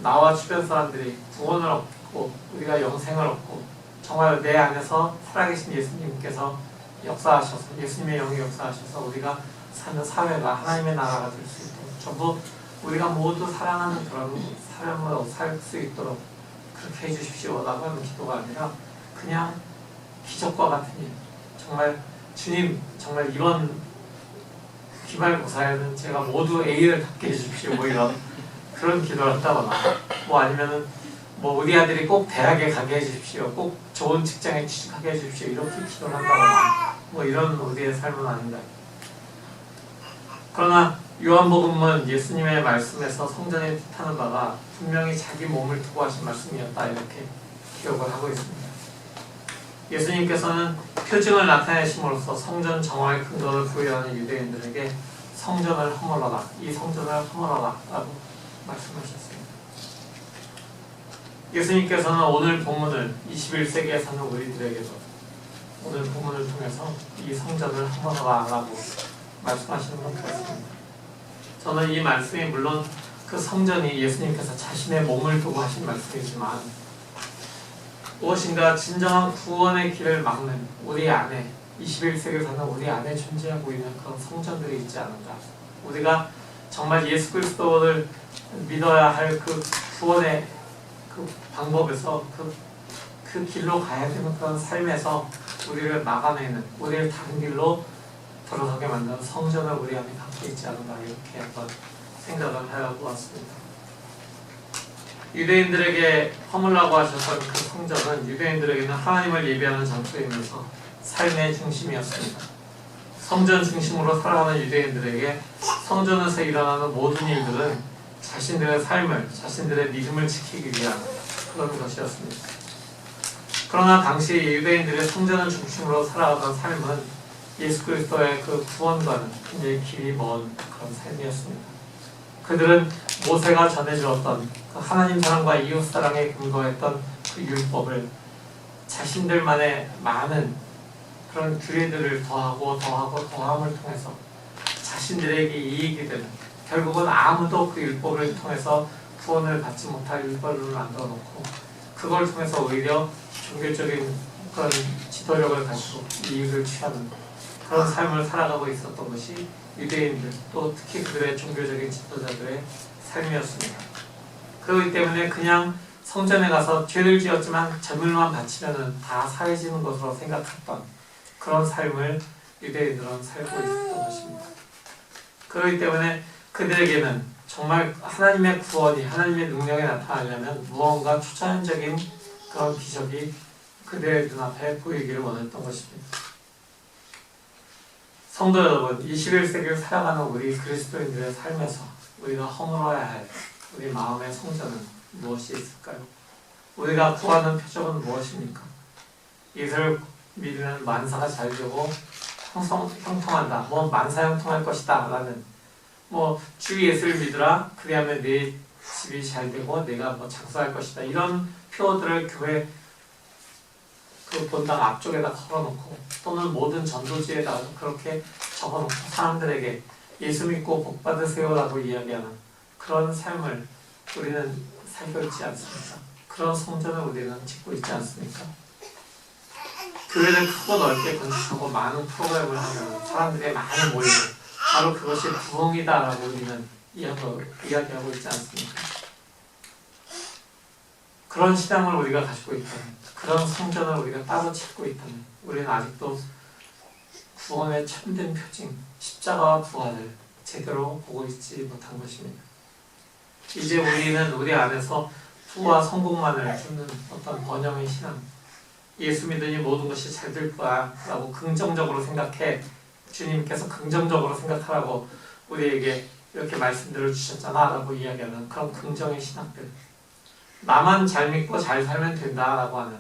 나와 주변 사람들이 구원을 얻고 우리가 영생을 얻고 정말 내 안에서 살아계신 예수님께서 역사하셔서, 예수님의 영이 역사하셔서 우리가 사는 사회가 하나님의 나라가 될 수 있도록, 전부 우리가 모두 사랑하는 그런 사람으로 살 수 있도록 그렇게 해주십시오 라고 하는 기도가 아니라 그냥 기적과 같은 일, 정말 주님, 정말 이번 기말고사에는 제가 모두 A를 받게 해주십시오, 뭐 이런 그런 기도를 한다거나, 뭐 아니면은 뭐 우리 아들이 꼭 대학에 가게 해주십시오, 꼭 좋은 직장에 취직하게 해주십시오, 이렇게 기도를 한다거나, 뭐 이런 우리의 삶은 아닌가. 그러나 요한복음은 예수님의 말씀에서 성전에 뜻하는 바가 분명히 자기 몸을 두고 하신 말씀이었다, 이렇게 기억을 하고 있습니다. 예수님께서는 표징을 나타내심으로써 성전 정화의 근거를 부여하는 유대인들에게 성전을 허물어라, 이 성전을 허물어라 라고 말씀하셨습니다. 예수님께서는 오늘 본문을 21세기에 사는 우리들에게도 오늘 본문을 통해서 이 성전을 허물어라 라고 말씀하시는 것 같습니다. 저는 이 말씀이 물론 그 성전이 예수님께서 자신의 몸을 두고 하신 말씀이지만 무엇인가 진정한 구원의 길을 막는 우리 안에, 21세기를 사는 우리 안에 존재하고 있는 그런 성전들이 있지 않은가. 우리가 정말 예수 그리스도를 믿어야 할 그 구원의 그 방법에서 그 길로 가야 되는 그런 삶에서 우리를 막아내는, 우리를 다른 길로 들어서게 만드는 성전을 우리 안에 갖고 있지 않은가, 이렇게 한번 생각을 해보았습니다. 유대인들에게 허물라고 하셨던 그 성전은 유대인들에게는 하나님을 예배하는 장소이면서 삶의 중심이었습니다. 성전 중심으로 살아가는 유대인들에게 성전에서 일어나는 모든 일들은 자신들의 삶을, 자신들의 믿음을 지키기 위한 그런 것이었습니다. 그러나 당시 유대인들의 성전을 중심으로 살아가던 삶은 예수 그리스도의 그 구원과는 굉장히 길이 먼 그런 삶이었습니다. 그들은 모세가 전해주었던 그 하나님 사랑과 이웃 사랑에 근거했던 그 율법을 자신들만의 많은 그런 규례들을 더함을 통해서 자신들에게 이익이 되는, 결국은 아무도 그 율법을 통해서 구원을 받지 못할 율법을 만들어 놓고 그걸 통해서 오히려 종교적인 그런 지도력을 가지고 이익을 취하는 그런 삶을 살아가고 있었던 것이 유대인들, 또 특히 그들의 종교적인 지도자들의 삶이었습니다. 그렇기 때문에 그냥 성전에 가서 죄를 지었지만 제물만 바치면 다 사해지는 것으로 생각했던 그런 삶을 유대인들은 살고 있었던 것입니다. 그렇기 때문에 그들에게는 정말 하나님의 구원이, 하나님의 능력이 나타나려면 무언가 초자연적인 그런 기적이 그들의 눈앞에 보이기를 원했던 것입니다. 성도 여러분, 21세기를 살아가는 우리 그리스도인들의 삶에서 우리가 허물어야 할 우리 마음의 성전은 무엇이 있을까요? 우리가 구하는 표적은 무엇입니까? 이를 믿으면 만사가 잘 되고 형통한다. 만사 형통할 것이다. 라는 주 예수를 믿으라. 그리하면 내 집이 잘 되고 내가 장수할 것이다. 이런 표어들을 교회 그 본당 앞쪽에다 걸어놓고 또는 모든 전도지에다 그렇게 적어놓고 사람들에게 예수 믿고 복 받으세요라고 이야기하는 그런 삶을 우리는 살고 있지 않습니까? 그런 성전을 우리는 짓고 있지 않습니까? 교회를 크고 넓게 건축하고 많은 프로그램을 하면 사람들이 많이 모이고 바로 그것이 부흥이다라고 우리는 이야기하고 있지 않습니까? 그런 신앙을 우리가 가지고 있다면, 그런 성전을 우리가 따로 짓고 있다면 우리는 아직도 구원의 참된 표징, 십자가와 부활을 제대로 보고 있지 못한 것입니다. 이제 우리는 우리 안에서 부와 성공만을 주는 어떤 번영의 신앙, 예수 믿으니 모든 것이 잘 될 거야 라고 긍정적으로 생각해, 주님께서 긍정적으로 생각하라고 우리에게 이렇게 말씀들을 주셨잖아 라고 이야기하는 그런 긍정의 신학들, 나만 잘 믿고 잘 살면 된다 라고 하는,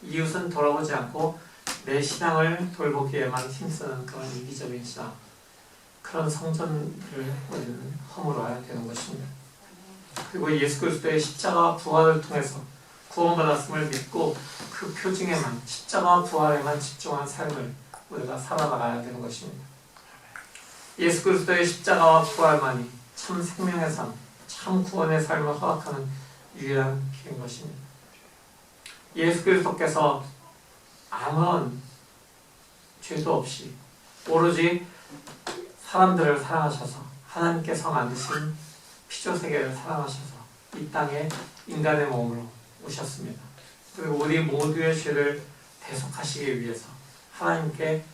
이웃은 돌아보지 않고 내 신앙을 돌보기에만 힘쓰는 그런 이기적인 신앙, 그런 성전들을 우리는 허물어야 되는 것입니다. 그리고 예수 그리스도의 십자가와 부활을 통해서 구원받았음을 믿고 그 표징에만, 십자가와 부활에만 집중한 삶을 우리가 살아나가야 되는 것입니다. 예수 그리스도의 십자가와 부활만이 참 생명의 삶, 참 구원의 삶을 허락하는 유일한 길인 것입니다. 예수 그리스도께서 아무런 죄도 없이 오로지 사람들을 사랑하셔서 하나님께서 만드신 피조세계를 사랑하셔서 이 땅에 인간의 몸으로 오셨습니다. 그리고 우리 모두의 죄를 대속하시기 위해서 하나님께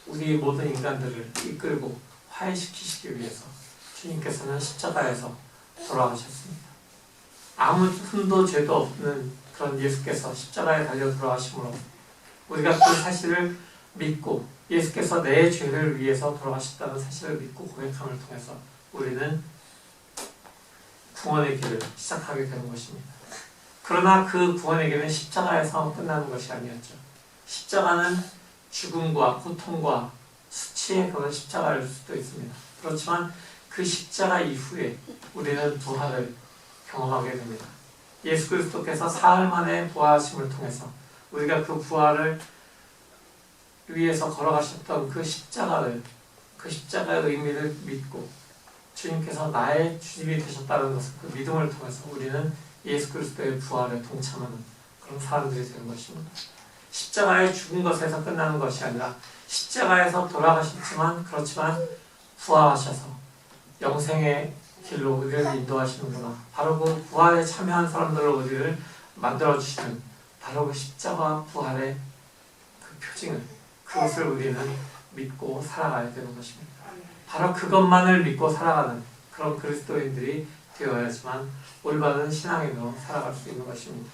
우리 모든 인간들을 이끌고 화해시키시기 위해서 주님께서는 십자가에서 돌아가셨습니다. 아무 흠도 죄도 없는 그런 예수께서 십자가에 달려 돌아가심으로 우리가 그 사실을 믿고 예수께서 내 죄를 위해서 돌아가셨다는 사실을 믿고 고백함을 통해서 우리는 구원의 길을 시작하게 되는 것입니다. 그러나 그 구원의 길은 십자가에서 끝나는 것이 아니었죠. 십자가는 죽음과 고통과 수치의 그런 십자가일 수도 있습니다. 그렇지만 그 십자가 이후에 우리는 부활을 경험하게 됩니다. 예수 그리스도께서 사흘 만에 부활하심을 통해서 우리가 그 부활을 위해서 걸어가셨던 그 십자가의 의미를 믿고 주님께서 나의 주님이 되셨다는 것을 그 믿음을 통해서 우리는 예수 그리스도의 부활에 동참하는 그런 사람들이 되는 것입니다. 십자가의 죽은 것에서 끝나는 것이 아니라 십자가에서 돌아가셨지만 그렇지만 부활하셔서 영생의 길로 우리를 인도하시는구나. 바로 그 부활에 참여한 사람들로 우리를 만들어주시는 바로 그 십자가 부활의 그 표징을, 그것을 우리는 믿고 살아가야 되는 것입니다. 바로 그것만을 믿고 살아가는 그런 그리스도인들이 되어야지만 올바른 신앙인으로 살아갈 수 있는 것입니다.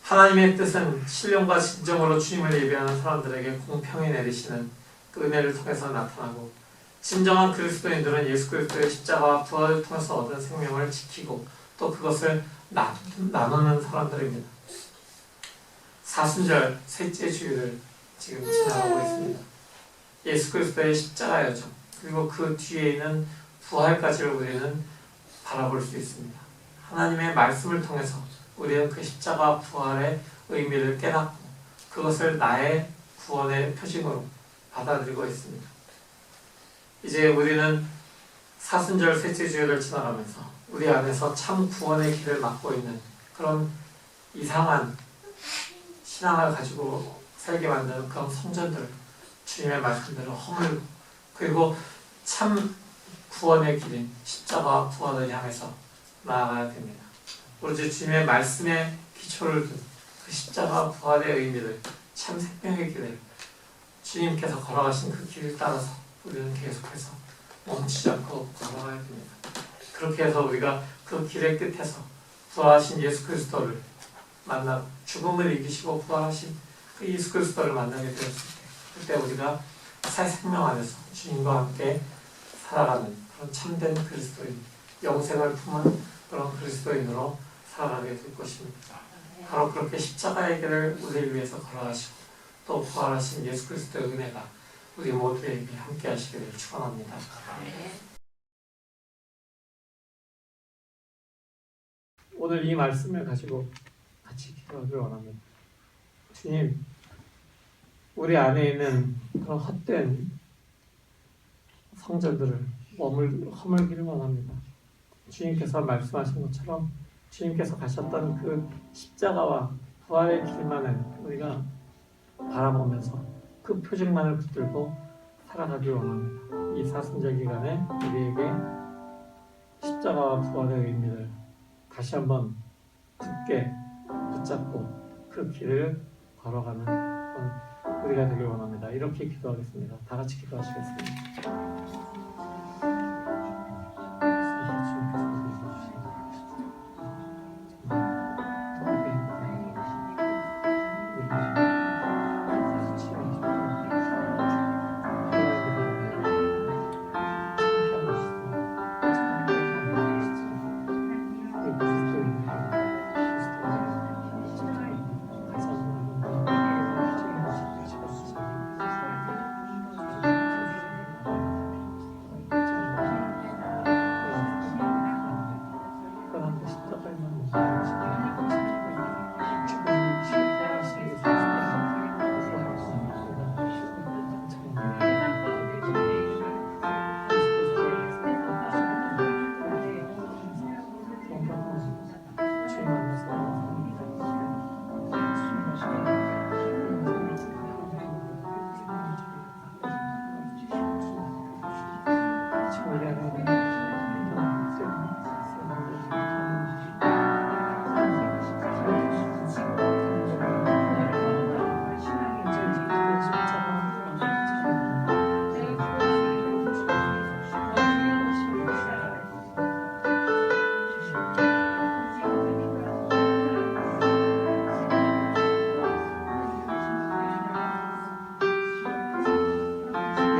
하나님의 뜻은 신령과 진정으로 주님을 예배하는 사람들에게 공평히 내리시는 그 은혜를 통해서 나타나고, 진정한 그리스도인들은 예수 그리스도의 십자가와 부활을 통해서 얻은 생명을 지키고 또 그것을 나누는 사람들입니다. 사순절 셋째 주일을 지금 지나가고 있습니다. 예수 그리스도의 십자가 여정, 그리고 그 뒤에 있는 부활까지를 우리는 바라볼 수 있습니다. 하나님의 말씀을 통해서 우리는 그 십자가 부활의 의미를 깨닫고 그것을 나의 구원의 표징으로 받아들이고 있습니다. 이제 우리는 사순절 셋째 주일을 지나가면서 우리 안에서 참 구원의 길을 막고 있는 그런 이상한 신앙을 가지고 살게 만드는 그런 성전들을 주님의 말씀대로 허물고 그리고 참 구원의 길인 십자가 부활을 향해서 나아가야 됩니다. 오로지 주님의 말씀에 기초를 둔 그 십자가 부활의 의미를 참 생명의 길을 주님께서 걸어가신 그 길을 따라서 우리는 계속해서 멈추지 않고 걸어가야 됩니다. 그렇게 해서 우리가 그 길의 끝에서 부활하신 예수 그리스도를 만나 죽음을 이기시고 부활하신 그 예수 그리스도를 만나게 되었을 때 그때 우리가 새 생명 안에서 주님과 함께 살아가는 그런 참된 그리스도인, 영생을 품은 그런 그리스도인으로 살아가게 될 것입니다. 바로 그렇게 십자가의 길을 우리를 위해서 걸어가시고 또 부활하신 예수 그리스도의 은혜가 우리 모두에게 함께 하시기를 축원합니다. 오늘 이 말씀을 가지고 같이 기도하기를 원합니다. 주님, 우리 안에 있는 그런 헛된 성전들을 허물기를 원합니다. 주님께서 말씀하신 것처럼 주님께서 가셨던 그 십자가와 부활의 길만을 우리가 바라보면서 그 표징만을 붙들고 살아가길 원합니다. 이 사순절 기간에 우리에게 십자가와 부활의 의미를 다시 한번 굳게 붙잡고 그 길을 걸어가는 우리가 되길 원합니다. 이렇게 기도하겠습니다. 다 같이 기도하시겠습니다.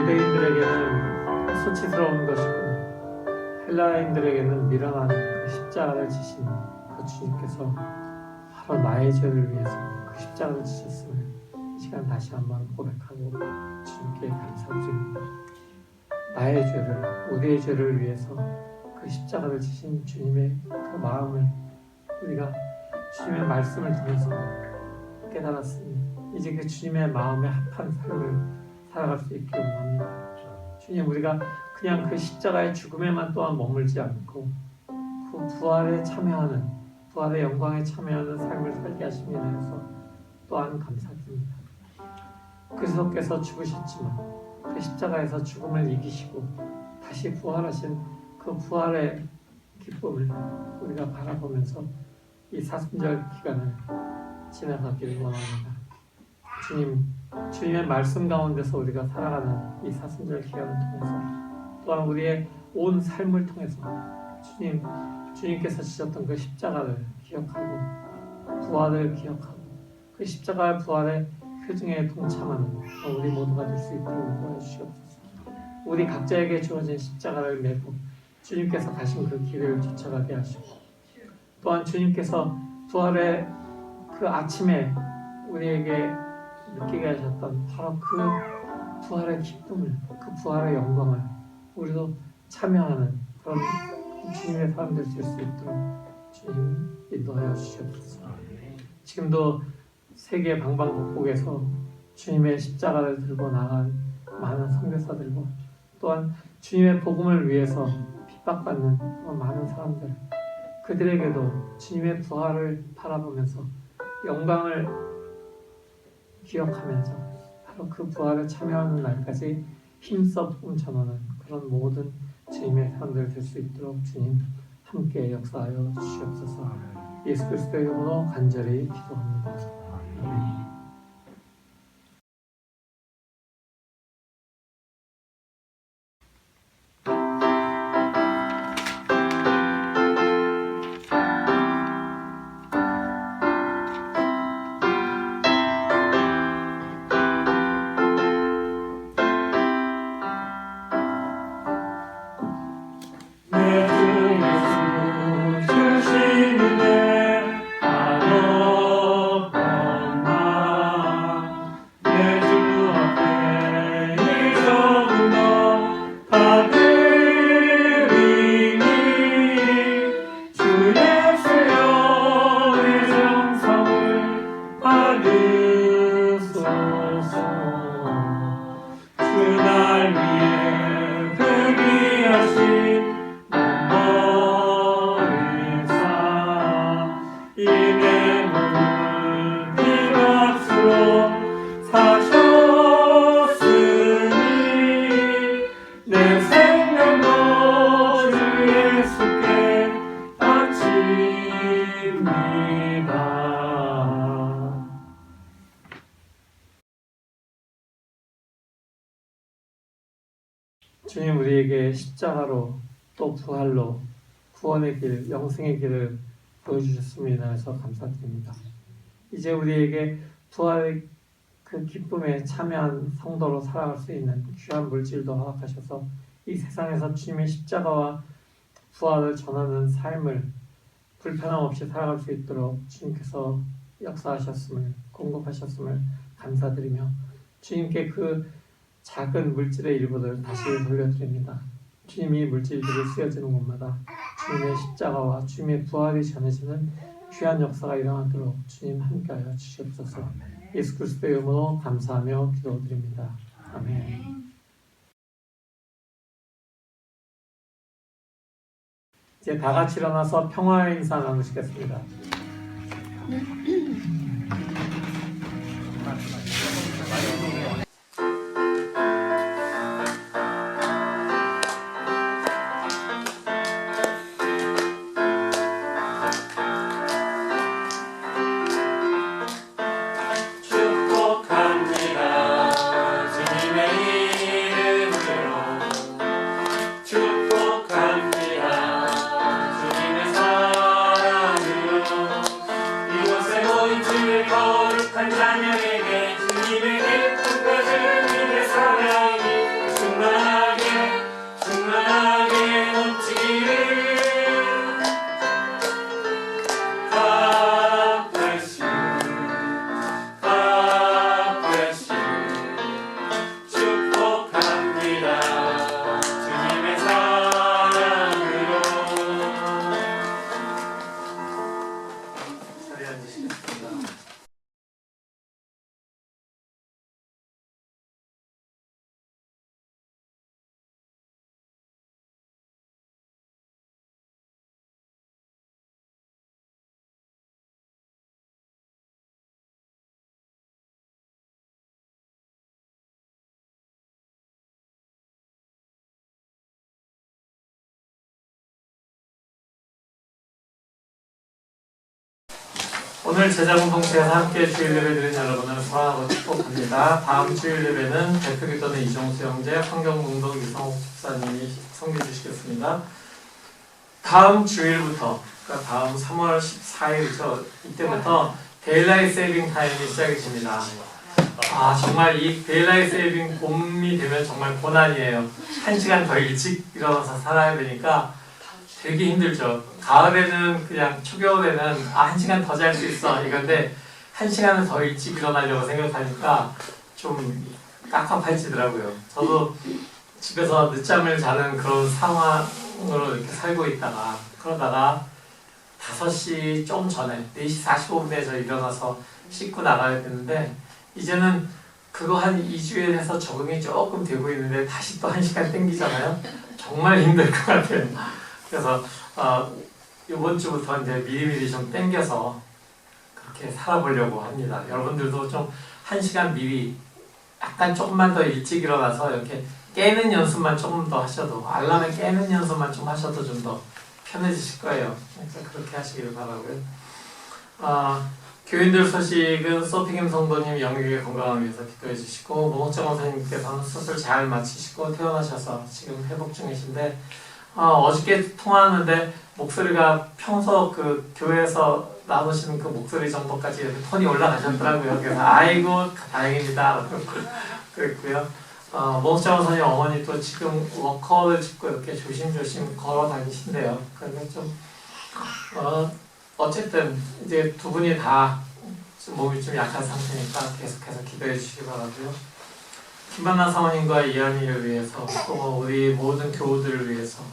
유대인들에게는 수치스러운 것이고 헬라인들에게는 미련한 그 십자가를 지신 그 주님께서 바로 나의 죄를 위해서 그 십자가를 지셨음을 이 시간 다시 한번 고백하고 주님께 감사드립니다. 나의 죄를, 우리의 죄를 위해서 그 십자가를 지신 주님의 그 마음을 우리가 주님의 말씀을 통해서 깨달았으니 이제 그 주님의 마음에 합한 삶을 살아갈 수 있기를 원합니다. 주님, 우리가 그냥 그 십자가의 죽음에만 또한 머물지 않고 그 부활에 참여하는, 부활의 영광에 참여하는 삶을 살게 하심에 대해서 또한 감사드립니다. 그리스도께서 죽으셨지만 그 십자가에서 죽음을 이기시고 다시 부활하신 그 부활의 기쁨을 우리가 바라보면서 이 사순절 기간을 지나가기를 원합니다. 주님, 주님의 말씀 가운데서 우리가 살아가는 이 사순절 기간을 통해서 또한 우리의 온 삶을 통해서 주님께서 지셨던 그 십자가를 기억하고 부활을 기억하고 그 십자가의 부활의 표징에 동참하는 우리 모두가 될 수 있도록 도와주시옵소서. 우리 각자에게 주어진 십자가를 메고 주님께서 가신 그 길을 쫓아가게 하시고 또한 주님께서 부활의 그 아침에 우리에게 느끼게 하셨던 바로 그 부활의 기쁨을, 그 부활의 영광을 우리도 참여하는 그런 주님의 사람들 될 수 있도록 주님 인도하여 주시옵소서. 지금도 세계 방방곡곡에서 주님의 십자가를 들고 나간 많은 선교사들과 또한 주님의 복음을 위해서 핍박받는 그런 많은 사람들, 그들에게도 주님의 부활을 바라보면서 영광을 기억하면서 바로 그 부활에 참여하는 날까지 힘써 복음 전하는 그런 모든 주님의 사람들 될 수 있도록 주님 함께 역사하여 주시옵소서. 예수 그리스도의 이름으로 간절히 기도합니다. 아멘. 주님 우리에게 십자가로 또 부활로 구원의 길, 영생의 길을 보여주셨습니다. 해서 감사드립니다. 이제 우리에게 부활의 그 기쁨에 참여한 성도로 살아갈 수 있는 귀한 물질도 허락하셔서 이 세상에서 주님의 십자가와 부활을 전하는 삶을 불편함 없이 살아갈 수 있도록 주님께서 역사하셨음을, 공급하셨음을 감사드리며 주님께 그 작은 물질의 일부를 다시 돌려드립니다. 주님이 물질들이 쓰여지는 곳마다 주님의 십자가와 주님의 부활이 전해지는 귀한 역사가 일어나도록 주님 함께하여 주시옵소서. 예수 그리스도의 이름으로 감사하며 기도드립니다. 아멘. 이제 다 같이 일어나서 평화의 인사 나누시겠습니다. 오늘 제자공동체에서 함께 주일 예배 드린 여러분을 사랑하고 축복합니다. 다음 주일 예배는 대표기도는 이종수 형제, 환경공동 이성욱 집사님이 섬겨 주시겠습니다. 다음 주일부터, 그러니까 다음 3월 14일부터 이때부터 데일라이트 세이빙 타임이 시작해집니다. 정말 이 데일라이트 세이빙 봄이 되면 정말 고난이에요. 1시간 더 일찍 일어나서 살아야 되니까 되게 힘들죠. 가을에는 그냥 초겨울에는 1시간 더 잘 수 있어 이건데 1시간을 더 일찍 일어나려고 생각하니까 좀 깝깝해지더라고요. 저도 집에서 늦잠을 자는 그런 상황으로 이렇게 살고 있다가 그러다가 5시 좀 전에 4시 45분에 저 일어나서 씻고 나가야 되는데 이제는 그거 한 2주일 해서 적응이 조금 되고 있는데 다시 또 1시간 땡기잖아요. 정말 힘들 것 같아요. 그래서 이번 주부터 이제 미리미리 좀 땡겨서 그렇게 살아보려고 합니다. 여러분들도 좀 1시간 미리 약간 조금만 더 일찍 일어나서 이렇게 깨는 연습만 조금 더 하셔도 알람에 깨는 연습만 좀 하셔도 좀 더 편해지실 거예요. 그래서 그렇게 하시길 바라고요. 교인들 소식은 소피김 성도님 영육의 건강을 위해서 기도해 주시고 모목정 원사님께서는 수술 잘 마치시고 퇴원하셔서 지금 회복 중이신데 어저께 통화하는데 목소리가 평소 그 교회에서 나누시는 그 목소리 정도까지 이렇게 톤이 올라가셨더라고요. 그래서 아이고 다행입니다. 그랬고요. 모목정 원사님 어머니도 지금 워커를 짚고 이렇게 조심조심 걸어 다니신대요. 그런데 좀 어쨌든 이제 두 분이 다 몸이 좀 약한 상태니까 계속해서 기도해 주시기 바라고요. 김만나 사모님과 이한이를 위해서 또 우리 모든 교우들을 위해서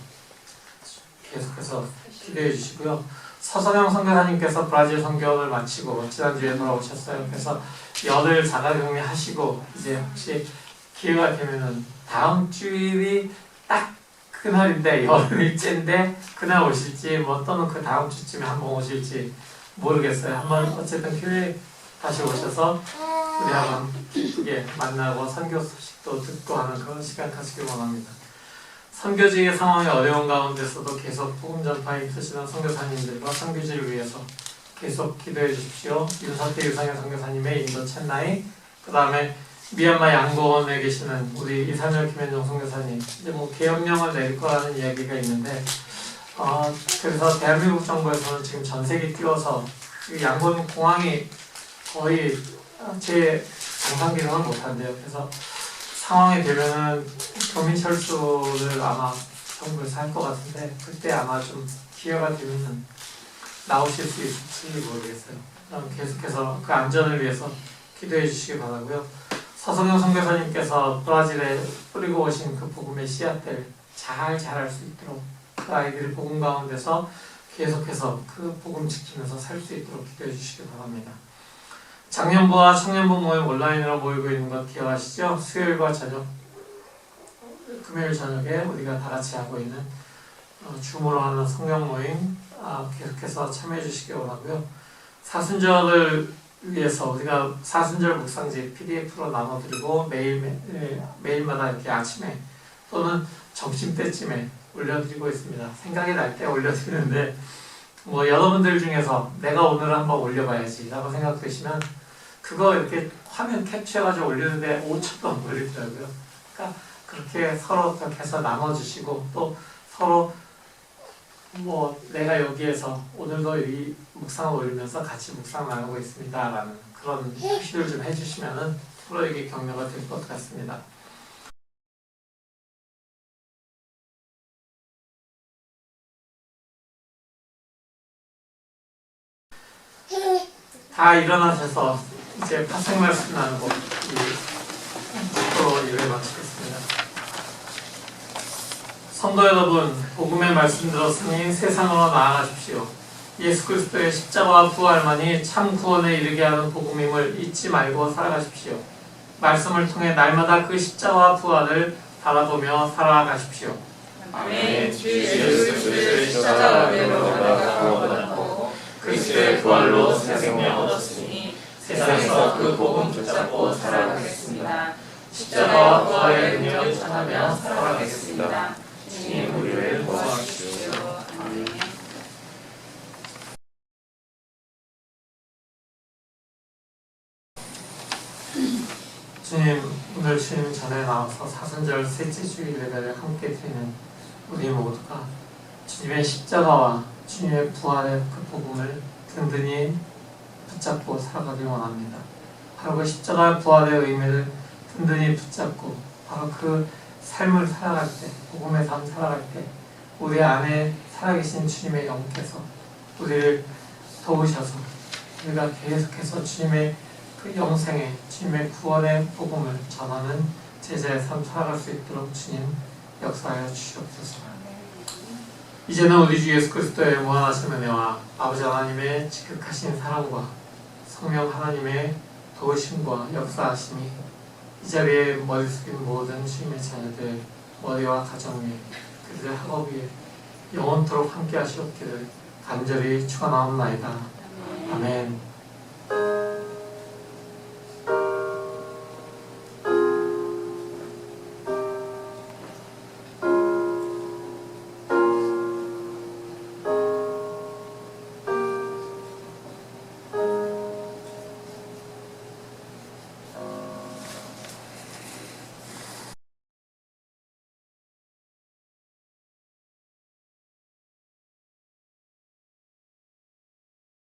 계속해서 기도해 주시고요. 서선영 선교사님께서 브라질 선교를 마치고 지난주에 돌아오셨어요. 그래서 열흘 자가격리 하시고 이제 혹시 기회가 되면은 다음 주일이 딱 그날인데 열흘째인데 그날 오실지 뭐 또는 그 다음 주쯤에 한번 오실지 모르겠어요. 한번 어쨌든 교회 다시 오셔서 우리 한번 기쁘게 만나고 선교 소식도 듣고 하는 그런 시간 가지길 원합니다. 선교지의 상황이 어려운 가운데서도 계속 복음 전파에 힘쓰시는 선교사님들과 선교지를 위해서 계속 기도해 주십시오. 윤석태 유상현 선교사님의 인도 첸나이, 그 다음에 미얀마 양고원에 계시는 우리 이산열 김현종 선교사님, 이제 뭐 계엄령을 내릴 거라는 이야기가 있는데, 그래서 대한민국 정부에서는 지금 전세기 띄워서 양고원 공항이 거의 제 정상 기능을 못한대요. 그래서 상황이 되면은 교민 철수를 아마 정부에서 할 것 같은데 그때 아마 좀 기회가 되면은 나오실 수 있을지 모르겠어요. 계속해서 그 안전을 위해서 기도해 주시기 바라고요. 서성영 선교사님께서 브라질에 뿌리고 오신 그 복음의 씨앗들 잘 자랄 수 있도록 그 아이들이 복음 가운데서 계속해서 그 복음 지키면서 살 수 있도록 기도해 주시기 바랍니다. 작년부와 청년부 모임 온라인으로 모이고 있는 것 기억하시죠? 수요일과 저녁, 금요일 저녁에 우리가 다 같이 하고 있는 줌으로 하는 성경 모임 계속해서 참여해 주시기 바라고요. 사순절을 위해서 우리가 사순절 묵상지 PDF로 나눠드리고 매일마다 이렇게 아침에 또는 점심때쯤에 올려드리고 있습니다. 생각이 날 때 올려드리는데 뭐 여러분들 중에서 내가 오늘 한번 올려봐야지 라고 생각되시면 그거 이렇게 화면 캡처해가지고 올리는데 5초도 안 걸리더라고요. 그러니까 그렇게 서로 그렇게 해서 나눠주시고 또 서로 뭐 내가 여기에서 오늘도 이 묵상을 올리면서 같이 묵상 나누고 있습니다 라는 그런 표시를 좀 해주시면은 서로에게 격려가 될 것 같습니다. 다 일어나셔서 이제 파생 말씀 나누고 또 예배 마치겠습니다. 성도 여러분, 복음의 말씀 들었으니 세상으로 나아가십시오. 예수 그리스도의 십자가와 부활만이 참 구원에 이르게 하는 복음임을 잊지 말고 살아가십시오. 말씀을 통해 날마다 그 십자가와 부활을 바라보며 살아가십시오. 아멘. 주 예수 그리스도의 십자가로 내려오다가 구원받았고 그리스도의 부활로 새 생명 얻었으니 세상에서 그 복음 붙잡고 살아가겠습니다. 십자가와 부활의 능력을 전하며 살아가겠습니다. 주님 우리를 도와주십시오. 아멘. 주님, 오늘 주님 전에 나와서 사순절 셋째 주일 예배를 함께 드리는 우리 모두가 주님의 십자가와 주님의 부활의 그 복음을 든든히 붙잡고 살아가길 원합니다. 바로 그 십자가의 부활의 의미를 든든히 붙잡고 바로 그 삶을 살아갈 때, 복음의 삶 살아갈 때 우리 안에 살아계신 주님의 영께서 우리를 도우셔서 우리가 계속해서 주님의 그 영생의 주님의 구원의 복음을 전하는 제자의 삶 살아갈 수 있도록 주님 역사하여 주시옵소서. 이제는 우리 주 예수 그리스도의 무한하신 은혜와 아버지 하나님의 지극하신 사랑과 성령 하나님의 도우심과 역사하심이 이 자리에 머리 숙인 모든 주님의 자녀들 머리와 가정 위에 그들의 학업 위에 영원토록 함께 하시옵기를 간절히 축원하옵나이다. 아멘.